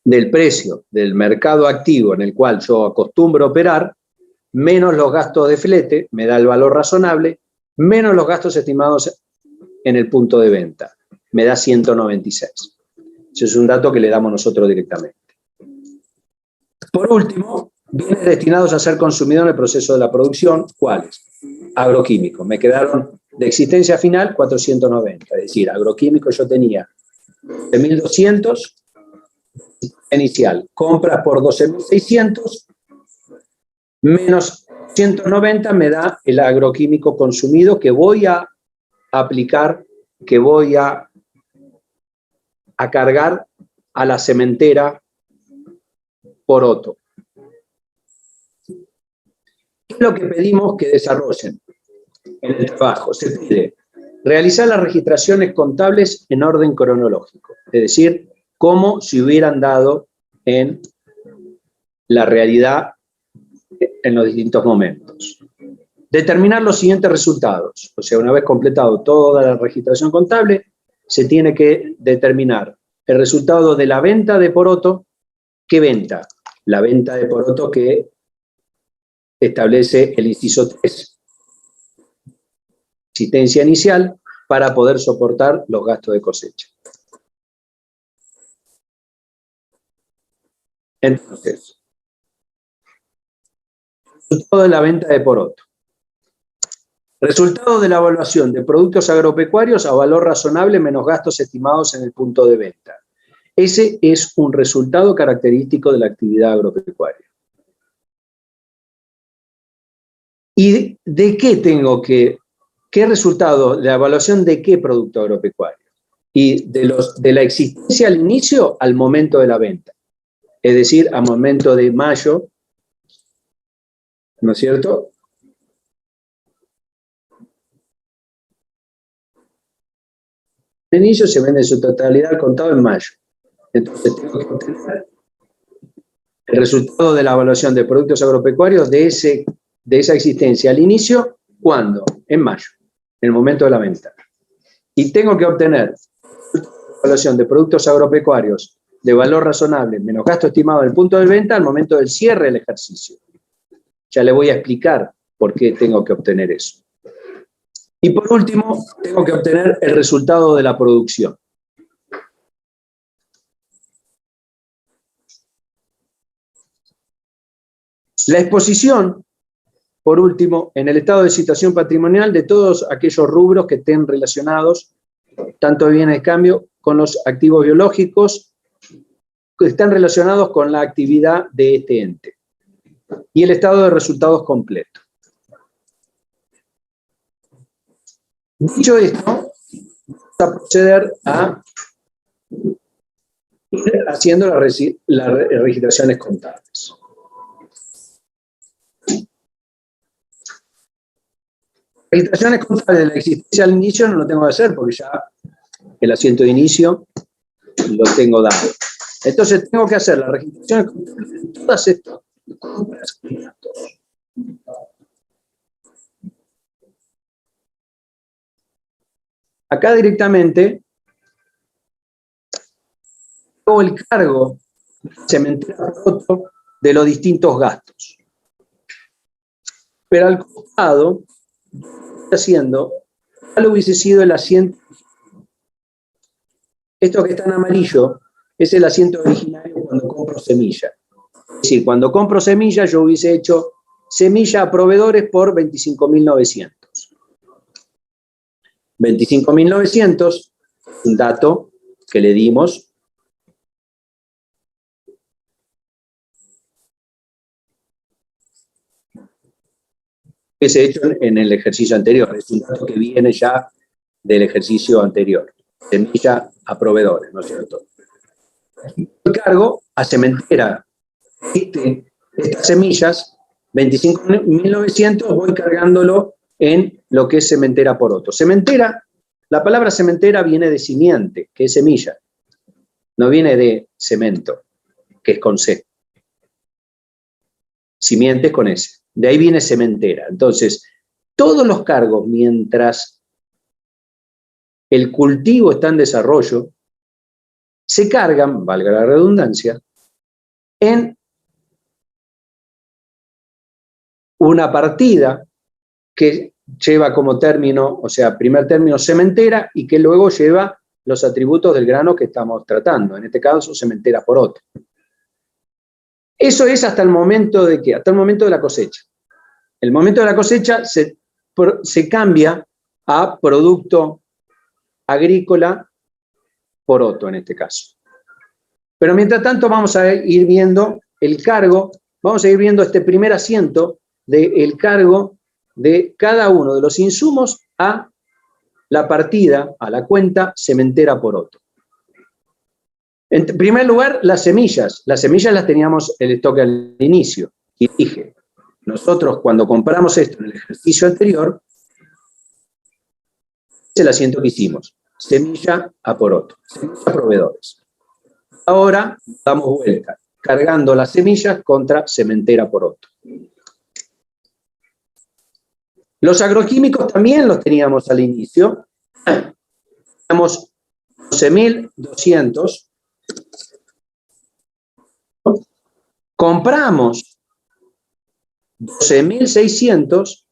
S2: del precio del mercado activo en el cual yo acostumbro operar, menos los gastos de flete, me da el valor razonable, menos los gastos estimados en el punto de venta, me da 196. Ese es un dato que le damos nosotros directamente. por último, bienes destinados a ser consumidos en el proceso de la producción, ¿cuáles? Agroquímicos. Me quedaron de existencia final 490, es decir, agroquímicos yo tenía 12.200 inicial, compras por 12.600 menos 190 me da el agroquímico consumido que voy a aplicar, que voy a cargar a la cementera Poroto. ¿Qué es lo que pedimos que desarrollen en el trabajo? Se pide realizar las registraciones contables en orden cronológico, es decir, como si hubieran dado en la realidad en los distintos momentos. Determinar los siguientes resultados, o sea, una vez completado toda la registración contable, se tiene que determinar el resultado de la venta de poroto. ¿Qué venta? La venta de poroto que establece el inciso 3. Existencia inicial para poder soportar los gastos de cosecha. Entonces, resultado de la venta de poroto. Resultado de la evaluación de productos agropecuarios a valor razonable menos gastos estimados en el punto de venta. Ese es un resultado característico de la actividad agropecuaria. ¿Y de qué tengo que, qué resultado, la evaluación de qué producto agropecuario? Y de la existencia al inicio al momento de la venta. Es decir, al momento de mayo, ¿no es cierto? El inicio se vende en su totalidad al contado en mayo. Entonces tengo que obtener el resultado de la evaluación de productos agropecuarios de esa existencia al inicio, ¿cuándo? En mayo, en el momento de la venta. Y tengo que obtener la evaluación de productos agropecuarios de valor razonable menos gasto estimado en el punto de venta al momento del cierre del ejercicio. Ya le voy a explicar por qué tengo que obtener eso. Y por último, tengo que obtener el resultado de la producción. La exposición, por último, en el estado de situación patrimonial de todos aquellos rubros que estén relacionados, tanto de bienes de cambio, con los activos biológicos, que están relacionados con la actividad de este ente. Y el estado de resultados completo. Dicho esto, vamos a proceder a ir haciendo las registraciones contables. Registraciones contables de la existencia al inicio no lo tengo que hacer porque ya el asiento de inicio lo tengo dado. Entonces tengo que hacer las registraciones contables de todas estas compras y gastos. Acá directamente hago el cargo cementera Poroto de los distintos gastos. Pero al costado, haciendo, ya lo hubiese sido el asiento. Esto que está en amarillo es el asiento originario cuando compro semilla. Es decir, cuando compro semilla yo hubiese hecho semilla a proveedores por 25.900. 25.900, un dato que le dimos. Que se ha hecho en el ejercicio anterior, es un dato que viene ya del ejercicio anterior. Semilla a proveedores, ¿no es cierto? El cargo a cementera. Estas semillas, 25.900, voy cargándolo en lo que es cementera Poroto. Cementera, la palabra cementera viene de simiente, que es semilla. No viene de cemento, que es con C. Simiente es con S. De ahí viene cementera. Entonces, todos los cargos, mientras el cultivo está en desarrollo, se cargan, valga la redundancia, en una partida que lleva como término, o sea, primer término cementera, y que luego lleva los atributos del grano que estamos tratando, en este caso cementera Poroto. Eso es hasta el momento de ¿qué? Hasta el momento de la cosecha. El momento de la cosecha se cambia a producto agrícola poroto en este caso. Pero mientras tanto vamos a ir viendo el cargo, vamos a ir viendo este primer asiento del cargo de cada uno de los insumos a la partida, a la cuenta cementera poroto. En primer lugar, las semillas. Las semillas las teníamos el stock al inicio. Y dije, nosotros cuando compramos esto en el ejercicio anterior, es el asiento que hicimos. Semilla a poroto, semilla a proveedores. Ahora damos vuelta, cargando las semillas contra cementera poroto. Los agroquímicos también los teníamos al inicio. Teníamos 12.200. Compramos 12.600.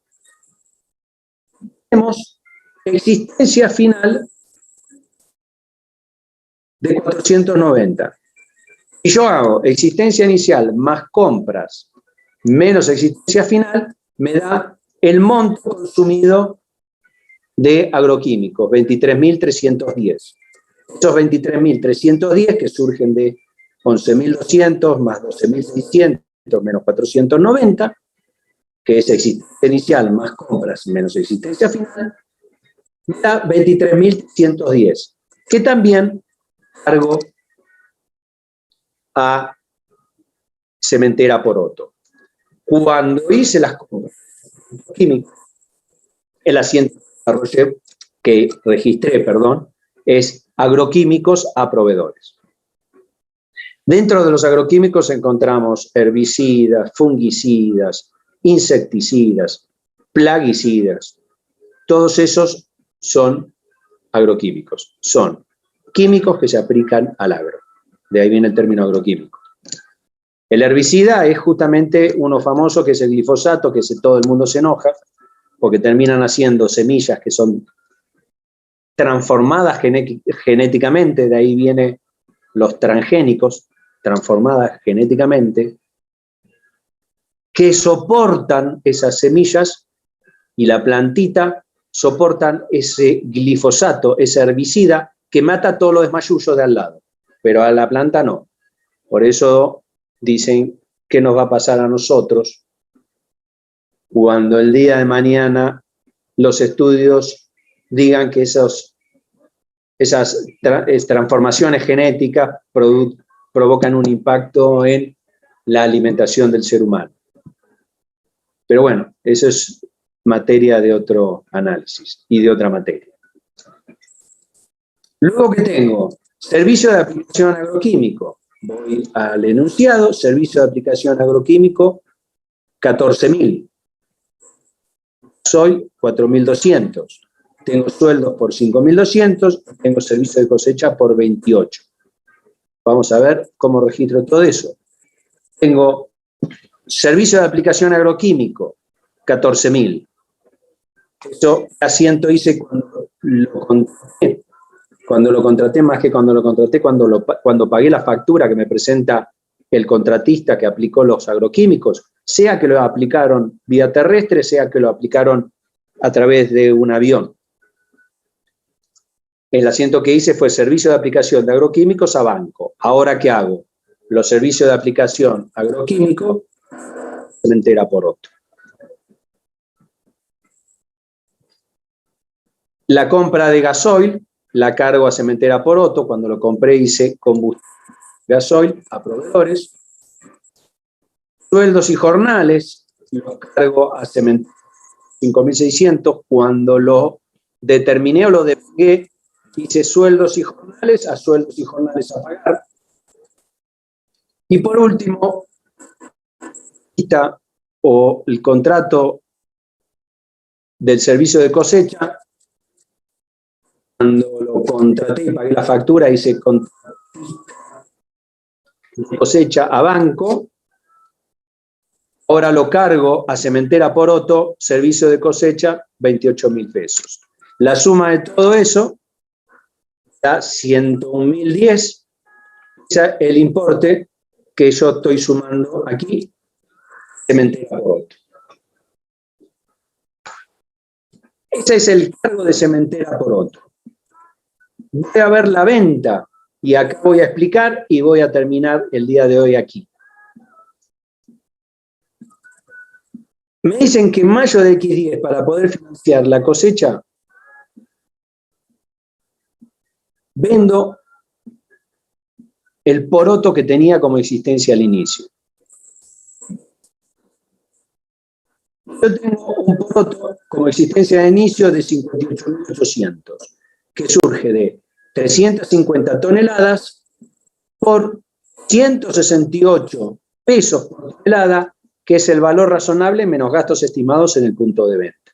S2: Tenemos existencia final de 490. Si yo hago existencia inicial más compras menos existencia final, me da el monto consumido de agroquímicos, 23.310. Esos 23.310 que surgen de 11.200 más 12.600 menos 490, que es existencia inicial más compras menos existencia final, me da 23.310, que también cargo a cementera poroto. Cuando hice las compras químicas, el asiento que registré, es agroquímicos a proveedores. Dentro de los agroquímicos encontramos herbicidas, fungicidas, insecticidas, plaguicidas. Todos esos son agroquímicos, son químicos que se aplican al agro. De ahí viene el término agroquímico. El herbicida es justamente uno famoso que es el glifosato, que todo el mundo se enoja, porque terminan haciendo semillas que son transformadas genéticamente, de ahí vienen los transgénicos, transformadas genéticamente, que soportan esas semillas y la plantita soportan ese glifosato, ese herbicida que mata todos los desmayullos de al lado, pero a la planta no. Por eso dicen qué nos va a pasar a nosotros cuando el día de mañana los estudios digan que esas transformaciones genéticas provocan un impacto en la alimentación del ser humano. Pero bueno, eso es materia de otro análisis y de otra materia. Luego que tengo servicio de aplicación agroquímico, voy al enunciado, servicio de aplicación agroquímico, 14.000. Soy 4.200. Tengo sueldos por 5.200, tengo servicio de cosecha por 28. Vamos a ver cómo registro todo eso. Tengo servicio de aplicación agroquímico, 14.000. Eso asiento hice cuando lo contraté. Cuando lo contraté, más que cuando lo contraté, cuando pagué la factura que me presenta el contratista que aplicó los agroquímicos, sea que lo aplicaron vía terrestre, sea que lo aplicaron a través de un avión. El asiento que hice fue servicio de aplicación de agroquímicos a banco. ¿Ahora qué hago? Los servicios de aplicación agroquímico, cementera poroto. La compra de gasoil la cargo a cementera poroto. Cuando lo compré hice combustible gasoil a proveedores. Sueldos y jornales los cargo a cementera 5.600. Cuando lo determiné o lo definié, hice sueldos y jornales a pagar. Y por último, o el contrato del servicio de cosecha. Cuando lo contraté y pagué la factura, hice cosecha a banco. Ahora lo cargo a cementera poroto, servicio de cosecha, 28.000 pesos. La suma de todo eso da 101.010, el importe que yo estoy sumando aquí, Cementera Poroto. Ese es el cargo de Cementera Poroto. Voy a ver la venta, y acá voy a explicar y voy a terminar el día de hoy aquí. Me dicen que en mayo de X10, para poder financiar la cosecha, vendo el poroto que tenía como existencia al inicio. Yo tengo un poroto como existencia de inicio de 58.800, que surge de 350 toneladas por 168 pesos por tonelada, que es el valor razonable menos gastos estimados en el punto de venta.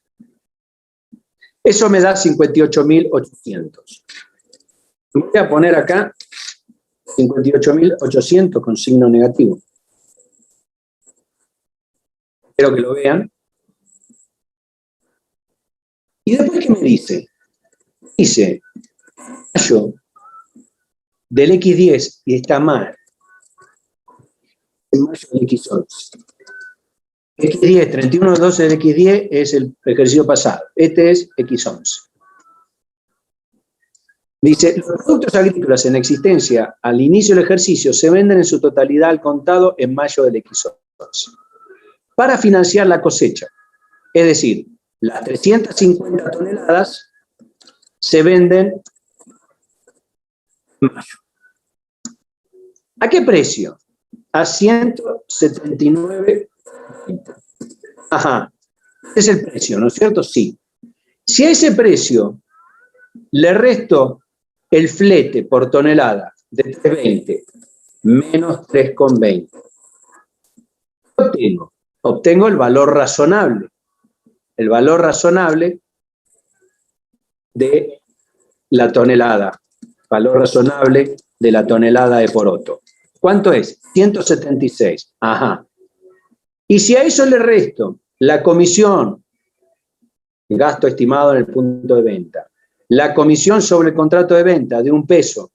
S2: Eso me da 58.800. Voy a poner acá 58.800 con signo negativo. Espero que lo vean. ¿Y después qué me dice? Dice, mayo del X10 y está mal. En mayo del X11. X10, 31-12 del X10 es el ejercicio pasado. Este es X11. Dice, los productos agrícolas en existencia al inicio del ejercicio se venden en su totalidad al contado en mayo del X11. Para financiar la cosecha, es decir, las 350 toneladas se venden en mayo. ¿A qué precio? A 179. Ajá, es el precio, ¿no es cierto? Sí. Si a ese precio le resto el flete por tonelada de 3,20 menos 3,20, obtengo el valor razonable. El valor razonable de la tonelada. Valor razonable de la tonelada de poroto. ¿Cuánto es? 176. Ajá. Y si a eso le resto la comisión, el gasto estimado en el punto de venta, la comisión sobre el contrato de venta de un peso,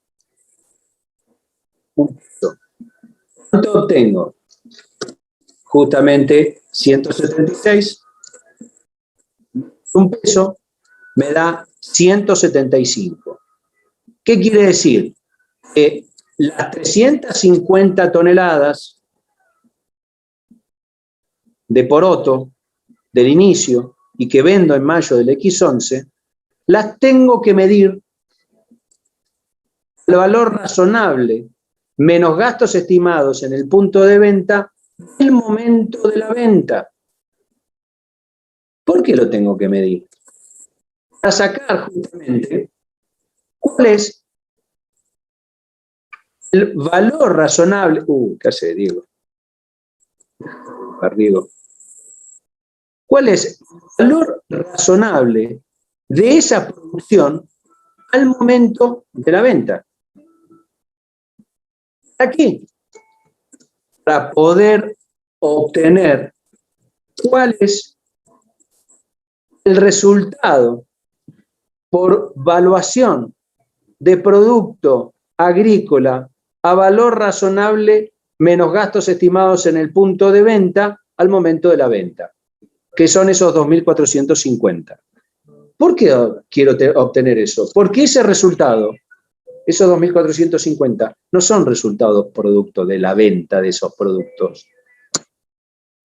S2: ¿cuánto obtengo? Justamente 176. Un peso me da 175. ¿Qué quiere decir? Que las 350 toneladas de poroto del inicio y que vendo en mayo del X11, las tengo que medir el valor razonable menos gastos estimados en el punto de venta el momento de la venta. ¿Por qué lo tengo que medir? Para sacar justamente cuál es el valor razonable. ¿Qué hace, Diego? Perdido. ¿Cuál es el valor razonable de esa producción al momento de la venta? Aquí, para poder obtener cuál es el resultado por valuación de producto agrícola a valor razonable menos gastos estimados en el punto de venta al momento de la venta, que son esos 2.450. ¿Por qué quiero obtener eso? Porque ese resultado, esos 2.450, no son resultados producto de la venta de esos productos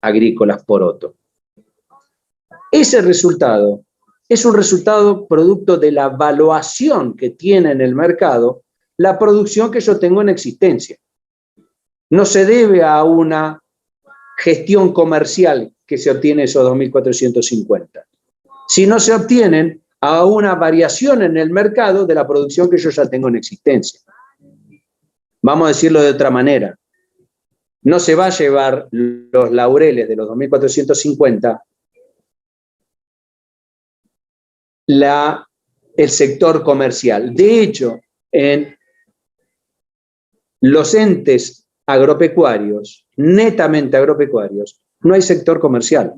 S2: agrícolas poroto. Ese resultado es un resultado producto de la valuación que tiene en el mercado la producción que yo tengo en existencia. No se debe a una gestión comercial que se obtiene esos 2.450, sino se obtienen a una variación en el mercado de la producción que yo ya tengo en existencia. Vamos a decirlo de otra manera. No se va a llevar los laureles de los 2.450 el sector comercial. De hecho, en los entes agropecuarios, netamente agropecuarios, no hay sector comercial.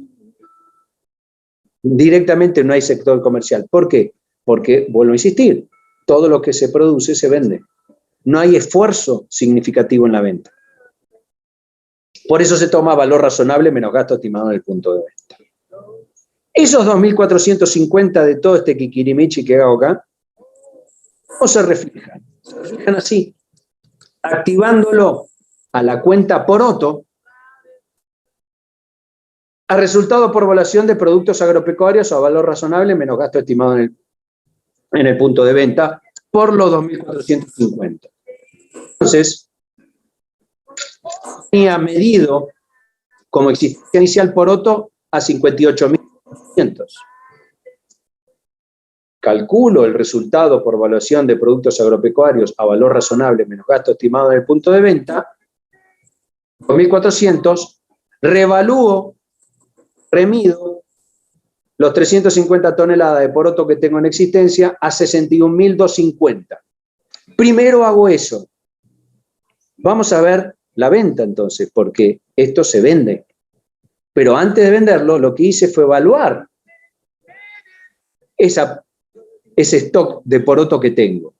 S2: Directamente no hay sector comercial. ¿Por qué? Porque, vuelvo a insistir, todo lo que se produce se vende. No hay esfuerzo significativo en la venta. Por eso se toma valor razonable menos gasto estimado en el punto de venta. Esos 2.450 de todo este kikirimichi que hago acá, ¿cómo se reflejan? Se reflejan así, activándolo a la cuenta Poroto, a resultado por evaluación de productos agropecuarios a valor razonable menos gasto estimado en el punto de venta por los 2.450. Entonces, tenía medido como existencia inicial Poroto a 58.400. Calculo el resultado por evaluación de productos agropecuarios a valor razonable menos gasto estimado en el punto de venta, 2.400, revalúo, remido los 350 toneladas de poroto que tengo en existencia a 61.250. Primero hago eso. Vamos a ver la venta entonces, porque esto se vende. Pero antes de venderlo, lo que hice fue evaluar ese stock de poroto que tengo.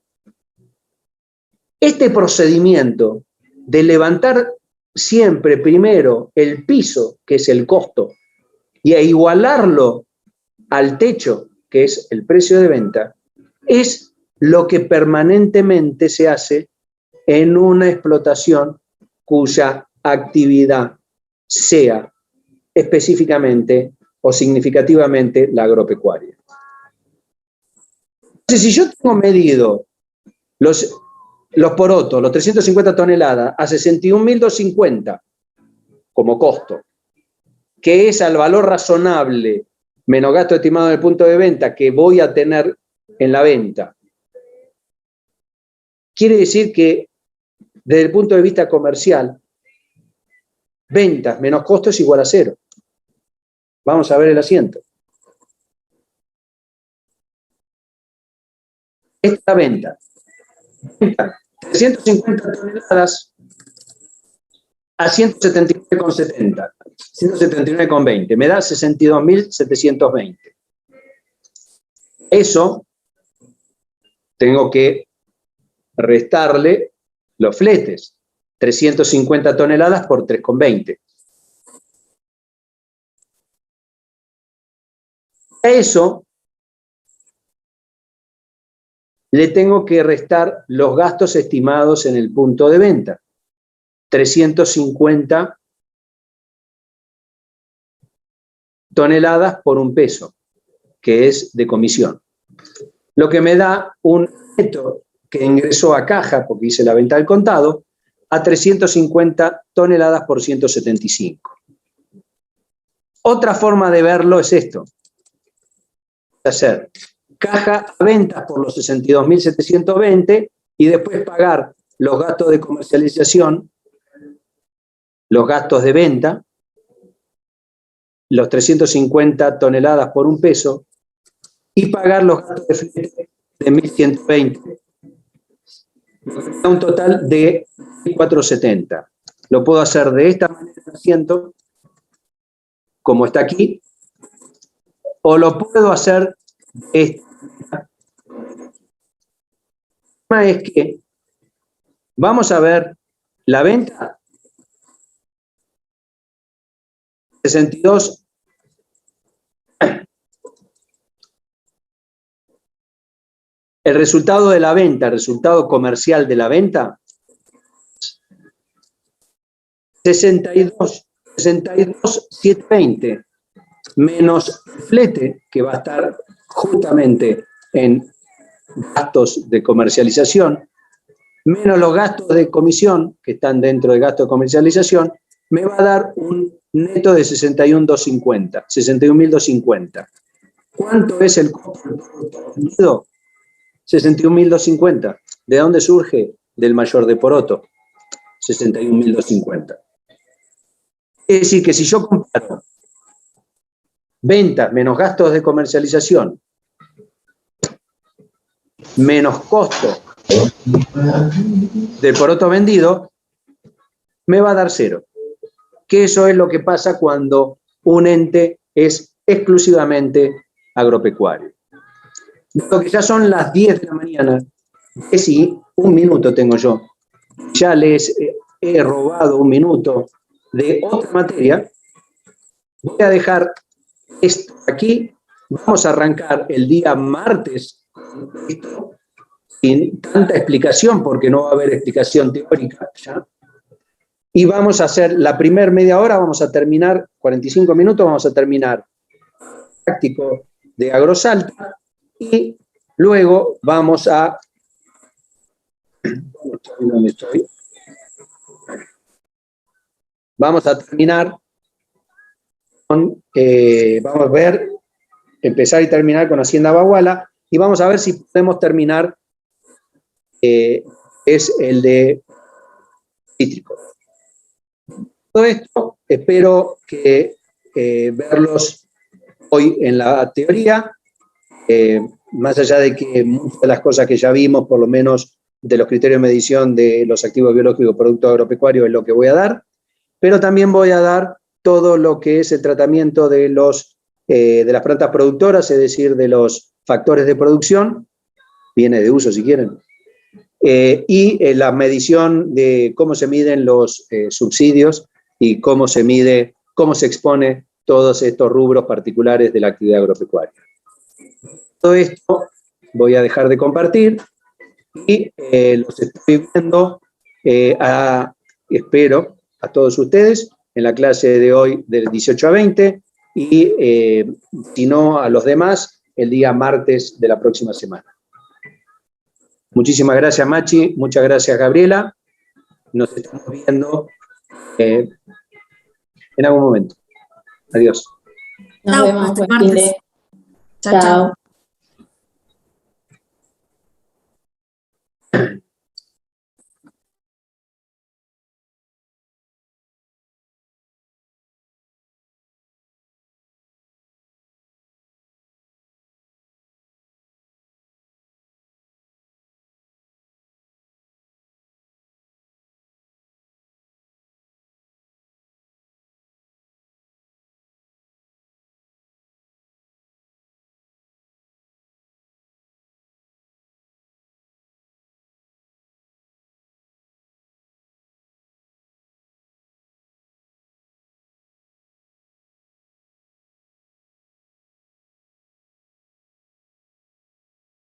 S2: Este procedimiento de levantar siempre primero el piso, que es el costo, y a igualarlo al techo, que es el precio de venta, es lo que permanentemente se hace en una explotación cuya actividad sea específicamente o significativamente la agropecuaria. Entonces, si yo tengo medido los porotos, los 350 toneladas, a 61.250 como costo, que es al valor razonable menos gasto estimado en el punto de venta que voy a tener en la venta, quiere decir que desde el punto de vista comercial, ventas menos costo es igual a 0. Vamos a ver el asiento. Esta venta, 350 toneladas a 179,70, 179,20, me da 62.720. Eso tengo que restarle los fletes, 350 toneladas por 3,20. A eso le tengo que restar los gastos estimados en el punto de venta, 350 toneladas por $1, que es de comisión. Lo que me da un neto que ingresó a caja, porque hice la venta al contado, a 350 toneladas por 175. Otra forma de verlo es esto. Hacer caja a ventas por los 62.720 y después pagar los gastos de comercialización, los gastos de venta, los 350 toneladas por $1 y pagar los gastos de flete de 1.120. Da un total de 1.470. Lo puedo hacer de esta manera, asiento, como está aquí, o lo puedo hacer de esta manera. El tema es que vamos a ver la venta 62. El resultado de la venta, el resultado comercial de la venta, 62.720 menos flete, que va a estar justamente en gastos de comercialización, menos los gastos de comisión, que están dentro de gastos de comercialización, me va a dar un neto de 61.250, 61.250. ¿Cuánto es el costo vendido? 61.250. ¿De dónde surge? Del mayor de poroto, 61.250. Es decir, que si yo comparo ventas menos gastos de comercialización menos costo del poroto vendido, me va a dar 0. Que eso es lo que pasa cuando un ente es exclusivamente agropecuario. Lo que ya son las 10 de la mañana, es sí, un minuto tengo yo. Ya les he robado un minuto de otra materia. Voy a dejar esto aquí. Vamos a arrancar el día martes sin tanta explicación, porque no va a haber explicación teórica ya. Y vamos a hacer la primera media hora, vamos a terminar, 45 minutos, vamos a terminar práctico de AgroSalta y luego vamos a... ¿Dónde estoy? Vamos a terminar con, vamos a ver, empezar y terminar con Hacienda Baguala y vamos a ver si podemos terminar, es el de cítrico. Todo esto espero que verlos hoy en la teoría, más allá de que muchas de las cosas que ya vimos, por lo menos de los criterios de medición de los activos biológicos productos agropecuarios es lo que voy a dar, pero también voy a dar todo lo que es el tratamiento de las plantas productoras, es decir, de los factores de producción, bienes de uso si quieren, y la medición de cómo se miden los subsidios y cómo se mide, cómo se expone todos estos rubros particulares de la actividad agropecuaria. Todo esto voy a dejar de compartir y los estoy viendo, espero, a todos ustedes en la clase de hoy del 18 a 20 y si no a los demás el día martes de la próxima semana. Muchísimas gracias, Machi, muchas gracias, Gabriela. Nos estamos viendo en algún momento. Adiós.
S3: Nos
S4: Chao,
S3: vemos.
S4: hasta
S3: Buen fin de-
S4: martes. Chao, chao.
S3: Chao.